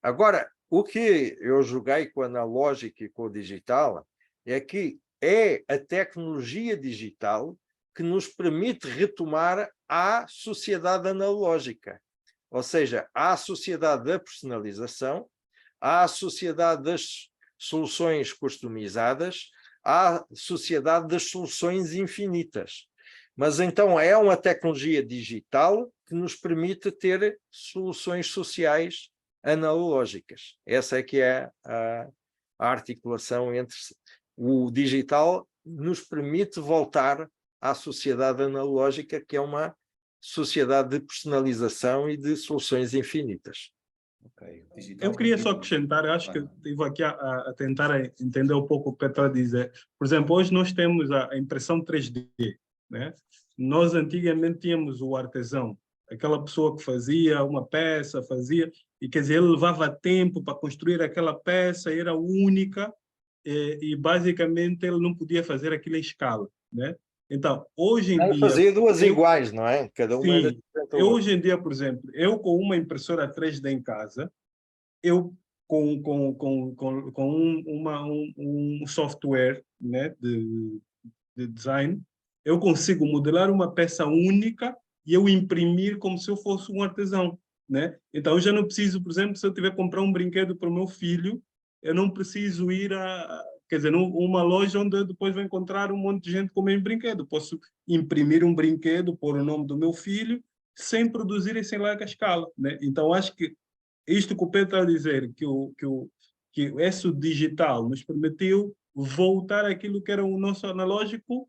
Agora, o que eu joguei com o analógico e com o digital é que é a tecnologia digital que nos permite retomar à sociedade analógica, ou seja, à sociedade da personalização, à sociedade das soluções customizadas, à sociedade das soluções infinitas. Mas então é uma tecnologia digital que nos permite ter soluções sociais analógicas. Essa é que é a articulação entre o digital, nos permite voltar à sociedade analógica, que é uma sociedade de personalização e de soluções infinitas. Eu queria só acrescentar, acho que estive aqui a tentar entender um pouco o que está a dizer. Por exemplo, hoje nós temos a impressão 3D, né? Nós antigamente tínhamos o artesão, aquela pessoa que fazia uma peça, e quer dizer, ele levava tempo para construir aquela peça, era única, e basicamente ele não podia fazer aquilo em escala, né? Então, hoje em dia... Fazia duas iguais, não é? Cada uma era diferente. Hoje em dia, por exemplo, eu com uma impressora 3D em casa, eu com um software, né, de design, eu consigo modelar uma peça única e eu imprimir como se eu fosse um artesão, né? Então, eu já não preciso, por exemplo, se eu tiver que comprar um brinquedo para o meu filho, eu não preciso ir quer dizer, uma loja onde depois vou encontrar um monte de gente com o mesmo brinquedo. Posso imprimir um brinquedo, pôr o nome do meu filho, sem produzir e sem larga escala, né? Então, acho que isto que o Pedro está a dizer, que esse digital nos permitiu voltar àquilo que era o nosso analógico,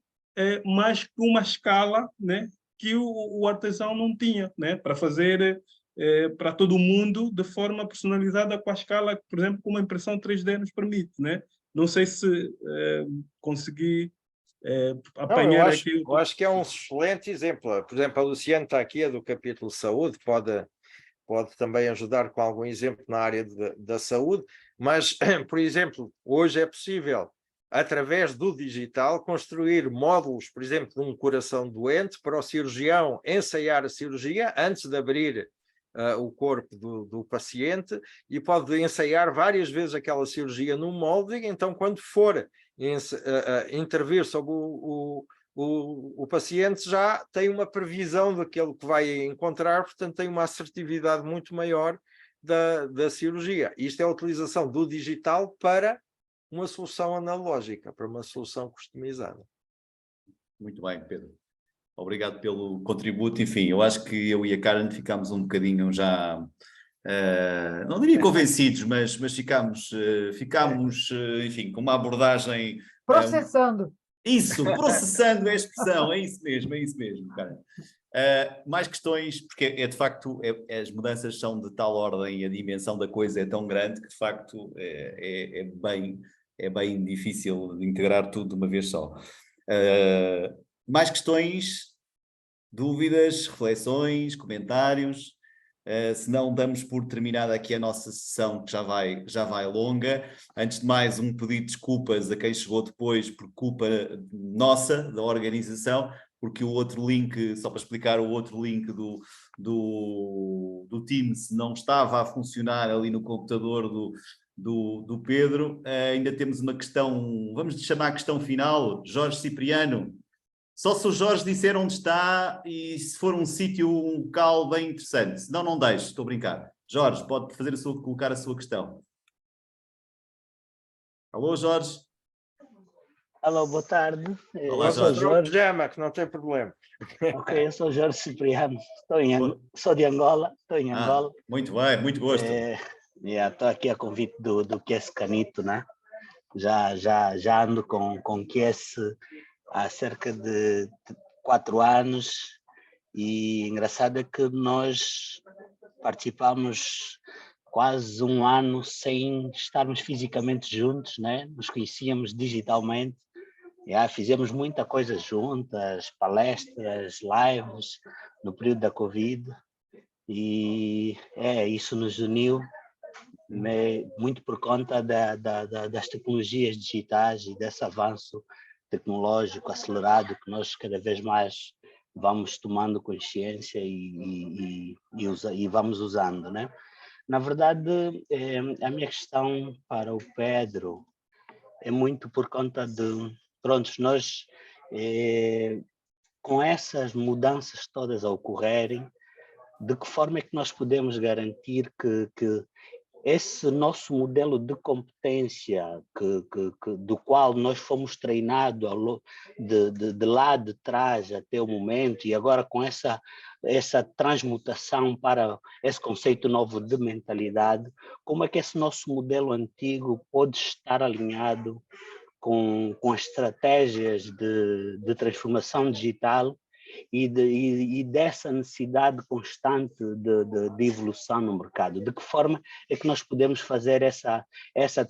mas com uma escala, né, que o artesão não tinha, né, para fazer para todo mundo de forma personalizada com a escala, por exemplo, como a impressão 3D nos permite, né? Não sei se consegui apanhar eu acho que é um excelente exemplo. Por exemplo, a Luciana está aqui, é do capítulo Saúde, pode também ajudar com algum exemplo na área da saúde, mas, por exemplo, hoje é possível, através do digital, construir módulos, por exemplo, de um coração doente, para o cirurgião ensaiar a cirurgia antes de abrir o corpo do paciente, e pode ensaiar várias vezes aquela cirurgia no molde, então quando for intervir sobre o paciente já tem uma previsão daquilo que vai encontrar, portanto tem uma assertividade muito maior da cirurgia. Isto é a utilização do digital para uma solução analógica, para uma solução customizada. Muito bem, Pedro. Obrigado pelo contributo. Enfim, eu acho que eu e a Karen ficámos um bocadinho já, não diria convencidos, mas ficámos, enfim, com uma abordagem... Processando. Isso, processando é a expressão, é isso mesmo, Karen. Mais questões, porque é de facto, as mudanças são de tal ordem e a dimensão da coisa é tão grande que de facto é bem difícil de integrar tudo de uma vez só. Mais questões, dúvidas, reflexões, comentários? Se não, damos por terminada aqui a nossa sessão, que já vai longa. Antes de mais, um pedido de desculpas a quem chegou depois, por culpa nossa, da organização, porque o outro link, só para explicar, o outro link do Teams não estava a funcionar ali no computador do Pedro. Ainda temos uma questão, vamos lhe chamar a questão final, Jorge Cipriano. Só se o Jorge disser onde está e se for um sítio, um local bem interessante. Senão não deixe, estou a brincar. Jorge, pode colocar a sua questão. Alô, Jorge? Alô, boa tarde. Olá, eu sou Jorge. Jama, que não tem problema. Ok, eu sou Jorge Cipriano, sou de Angola, estou em Angola. Muito bem, muito gosto. Estou aqui a convite do QS Canito, né? Já ando com QS há cerca de 4 anos e engraçado é que nós participamos quase 1 ano sem estarmos fisicamente juntos, né? Nos conhecíamos digitalmente, fizemos muita coisa juntas, palestras, lives no período da Covid e isso nos uniu muito por conta das tecnologias digitais e desse avanço tecnológico acelerado que nós cada vez mais vamos tomando consciência e vamos usando, né? Na verdade, a minha questão para o Pedro é muito por conta de, nós com essas mudanças todas a ocorrerem, de que forma é que nós podemos garantir que esse nosso modelo de competência do qual nós fomos treinados de lá de trás até o momento e agora com essa transmutação para esse conceito novo de mentalidade, como é que esse nosso modelo antigo pode estar alinhado com as estratégias de transformação digital e dessa necessidade constante de evolução no mercado? De que forma é que nós podemos fazer essa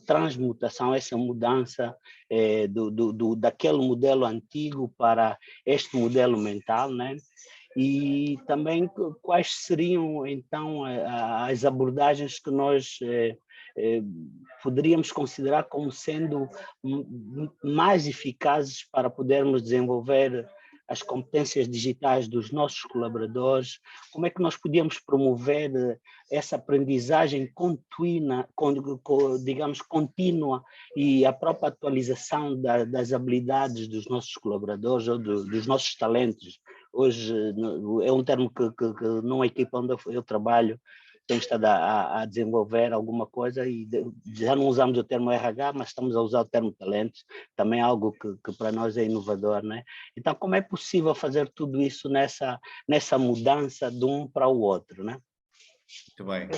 transmutação, essa mudança daquele modelo antigo para este modelo mental, né? E também quais seriam então as abordagens que nós poderíamos considerar como sendo mais eficazes para podermos desenvolver as competências digitais dos nossos colaboradores, como é que nós podíamos promover essa aprendizagem contínua e a própria atualização das habilidades dos nossos colaboradores ou dos nossos talentos. Hoje é um termo que numa equipa onde eu trabalho, temos estado a desenvolver alguma coisa e já não usamos o termo RH, mas estamos a usar o termo talentos, também é algo que para nós é inovador, né? Então, como é possível fazer tudo isso nessa mudança de um para o outro, né? Muito bem.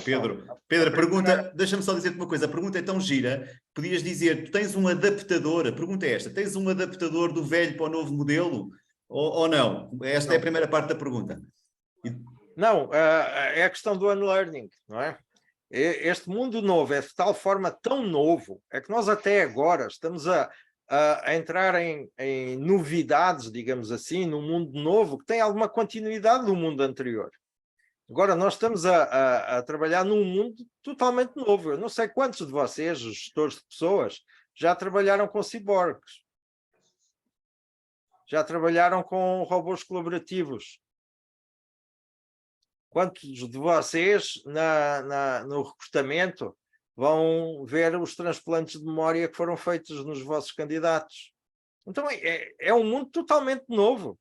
Pedro, a pergunta, deixa-me só dizer-te uma coisa, a pergunta é tão gira, podias dizer, tu tens um adaptador, a pergunta é esta, tens um adaptador do velho para o novo modelo ou não? Esta é a primeira parte da pergunta. Não, é a questão do unlearning, não é? Este mundo novo é de tal forma tão novo, é que nós até agora estamos a a entrar em novidades, digamos assim, num mundo novo, que tem alguma continuidade do mundo anterior. Agora, nós estamos a trabalhar num mundo totalmente novo. Eu não sei quantos de vocês, gestores de pessoas, já trabalharam com ciborgues. Já trabalharam com robôs colaborativos. Quantos de vocês, no recrutamento, vão ver os transplantes de memória que foram feitos nos vossos candidatos? Então, é um mundo totalmente novo.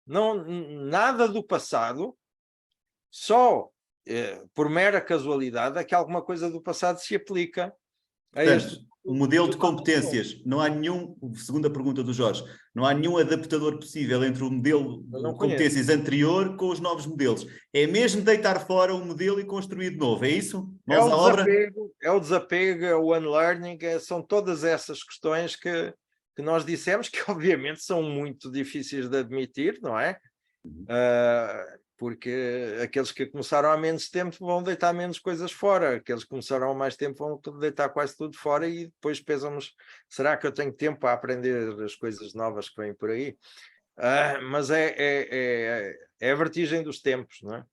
Não, nada do passado, só por mera casualidade é que alguma coisa do passado se aplica a este. O modelo de competências, não há nenhum, segunda pergunta do Jorge, não há nenhum adaptador possível entre o modelo de competências anterior com os novos modelos. É mesmo deitar fora o modelo e construir de novo, é isso? É o desapego, é o unlearning, são todas essas questões que nós dissemos que obviamente são muito difíceis de admitir, não é? Porque aqueles que começaram há menos tempo vão deitar menos coisas fora, aqueles que começaram há mais tempo vão deitar quase tudo fora e depois pensamos, será que eu tenho tempo para aprender as coisas novas que vêm por aí? Mas é a vertigem dos tempos, não é?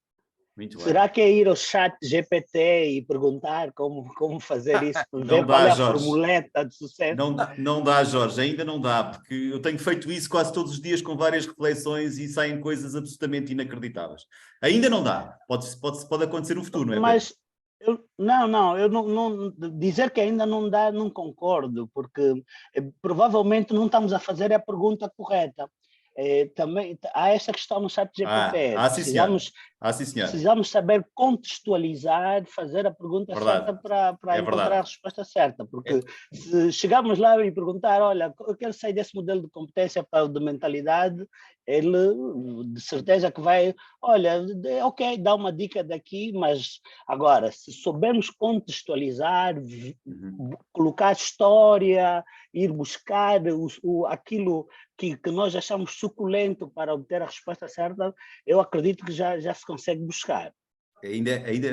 Será que é ir ao chat GPT e perguntar como fazer isso? Ver qual é a formuleta de sucesso? Não dá, Jorge, ainda não dá, porque eu tenho feito isso quase todos os dias com várias reflexões e saem coisas absolutamente inacreditáveis. Ainda não dá, pode acontecer no futuro, não é? Mas eu não dizer que ainda não dá, não concordo, porque provavelmente não estamos a fazer a pergunta correta. Também há essa questão no chat GPT. Precisamos saber contextualizar, fazer a pergunta certa para encontrar a resposta certa, porque se chegarmos lá e perguntar, olha, eu quero sair desse modelo de competência para o de mentalidade, ele de certeza que vai, olha, ok, dá uma dica daqui, mas agora, se soubermos contextualizar, colocar história, ir buscar aquilo que nós achamos suculento para obter a resposta certa, eu acredito que já se consegue buscar. Ainda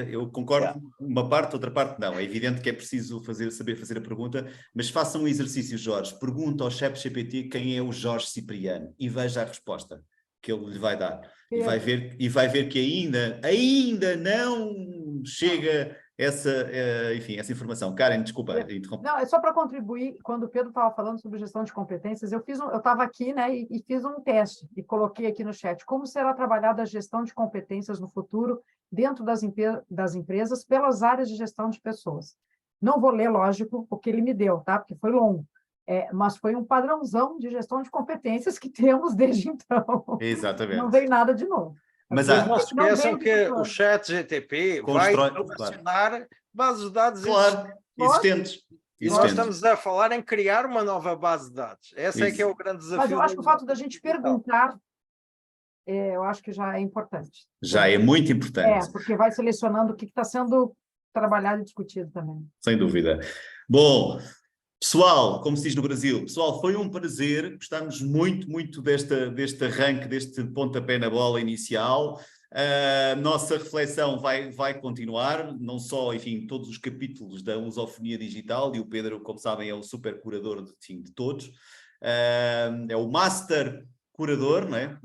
eu concordo, uma parte, outra parte não. É evidente que é preciso saber fazer a pergunta, mas faça um exercício, Jorge. Pergunta ao ChatGPT quem é o Jorge Cipriano e veja a resposta que ele lhe vai dar. E vai ver que ainda não chega essa informação. Karen, desculpa, interrompo. Não, é só para contribuir. Quando o Pedro estava falando sobre gestão de competências, eu estava aqui, né, e fiz um teste e coloquei aqui no chat como será trabalhada a gestão de competências no futuro dentro das empresas pelas áreas de gestão de pessoas. Não vou ler, lógico, o que ele me deu, tá? Porque foi longo. Mas foi um padrãozão de gestão de competências que temos desde então. Exatamente. Não veio nada de novo. Mas não se esqueçam que o chat GTP vai relacionar bases de dados existentes. Nós estamos a falar em criar uma nova base de dados. Esse é que é o grande desafio. Mas eu acho que o fato da gente perguntar, eu acho que já é importante. Já é muito importante. Porque vai selecionando o que está sendo trabalhado e discutido também. Sem dúvida. Bom, pessoal, como se diz no Brasil, pessoal, foi um prazer, gostamos muito deste arranque, deste pontapé na bola inicial. A nossa reflexão vai continuar, não só, enfim, todos os capítulos da lusofonia digital, e o Pedro, como sabem, é o super curador de todos. É o master curador, não é?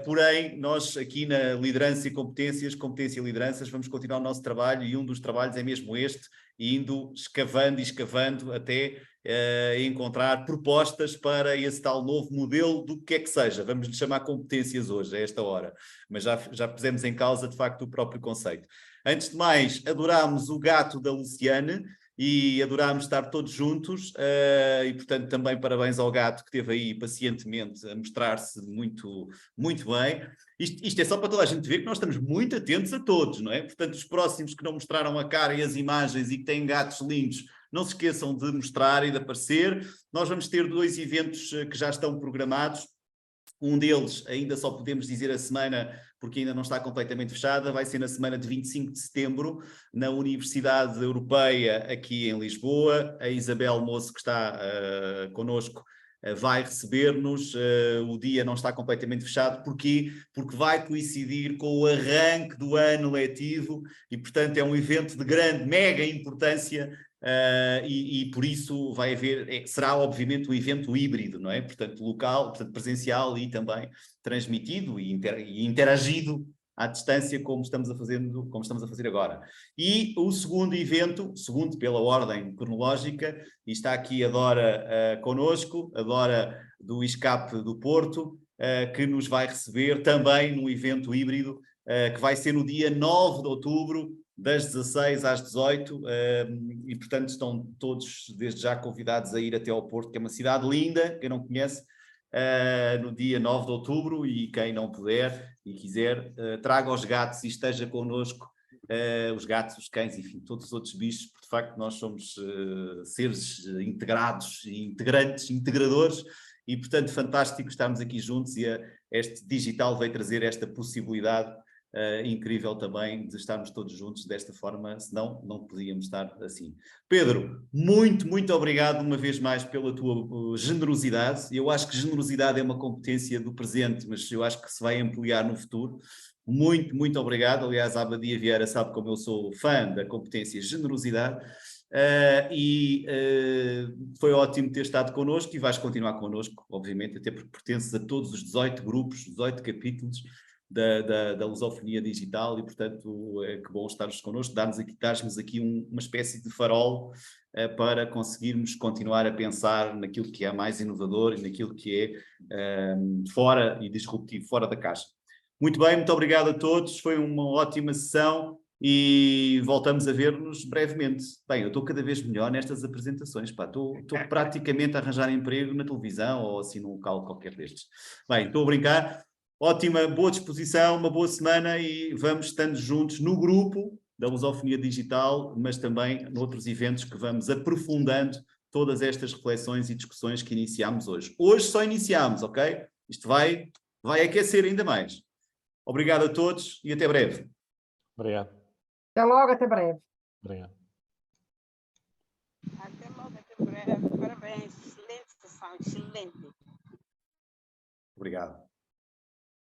Porém, nós aqui na Liderança e Competências, Competência e Lideranças, vamos continuar o nosso trabalho, e um dos trabalhos é mesmo este, indo escavando até encontrar propostas para esse tal novo modelo do que é que seja. Vamos lhe chamar competências hoje, a esta hora, mas já pusemos em causa, de facto, o próprio conceito. Antes de mais, adorámos o gato da Luciane e adorámos estar todos juntos, e portanto também parabéns ao gato que esteve aí pacientemente a mostrar-se muito bem. Isto é só para toda a gente ver que nós estamos muito atentos a todos, não é? Portanto, os próximos que não mostraram a cara e as imagens e que têm gatos lindos, não se esqueçam de mostrar e de aparecer. Nós vamos ter 2 eventos que já estão programados. Um deles, ainda só podemos dizer a semana, porque ainda não está completamente fechada, vai ser na semana de 25 de setembro, na Universidade Europeia, aqui em Lisboa. A Isabel Moço, que está connosco, vai receber-nos. O dia não está completamente fechado. Porquê? Porque vai coincidir com o arranque do ano letivo e, portanto, é um evento de grande, mega importância e por isso vai haver, será obviamente um evento híbrido, não é? Portanto, local, portanto, presencial e também transmitido e interagido à distância, como estamos a fazer agora. E o segundo evento, segundo pela ordem cronológica, e está aqui a Dora connosco, a Dora do ISCAP do Porto, que nos vai receber também num evento híbrido, que vai ser no dia 9 de outubro, das 16 às 18, e portanto estão todos desde já convidados a ir até ao Porto, que é uma cidade linda, quem não conhece, no dia 9 de outubro, e quem não puder e quiser, traga os gatos e esteja connosco, os gatos, os cães, enfim, todos os outros bichos, porque de facto nós somos seres integrados e integrantes, integradores, e portanto fantástico estarmos aqui juntos, e este digital veio trazer esta possibilidade incrível também de estarmos todos juntos desta forma, senão não podíamos estar assim. Pedro, muito obrigado uma vez mais pela tua generosidade. Eu acho que generosidade é uma competência do presente, mas eu acho que se vai ampliar no futuro. Muito obrigado. Aliás, a Abadia Vieira sabe como eu sou fã da competência generosidade. Foi ótimo ter estado connosco, e vais continuar connosco, obviamente, até porque pertences a todos os 18 grupos, 18 capítulos da lusofonia digital, e portanto é que bom estares connosco, dar-nos aqui uma espécie de farol para conseguirmos continuar a pensar naquilo que é mais inovador e naquilo que é fora e disruptivo, fora da caixa. Muito bem, muito obrigado a todos, foi uma ótima sessão e voltamos a ver-nos brevemente. Bem, eu estou cada vez melhor nestas apresentações, pá, estou praticamente a arranjar emprego na televisão ou assim num local qualquer destes. Bem, estou a brincar. Ótima, boa disposição, uma boa semana, e vamos estando juntos no grupo da Lusofonia Digital, mas também noutros eventos que vamos aprofundando todas estas reflexões e discussões que iniciámos hoje. Hoje só iniciámos, ok? Isto vai aquecer ainda mais. Obrigado a todos e até breve. Obrigado. Até logo, até breve. Obrigado. Até logo, até breve. Parabéns. Excelente sessão, excelente. Obrigado.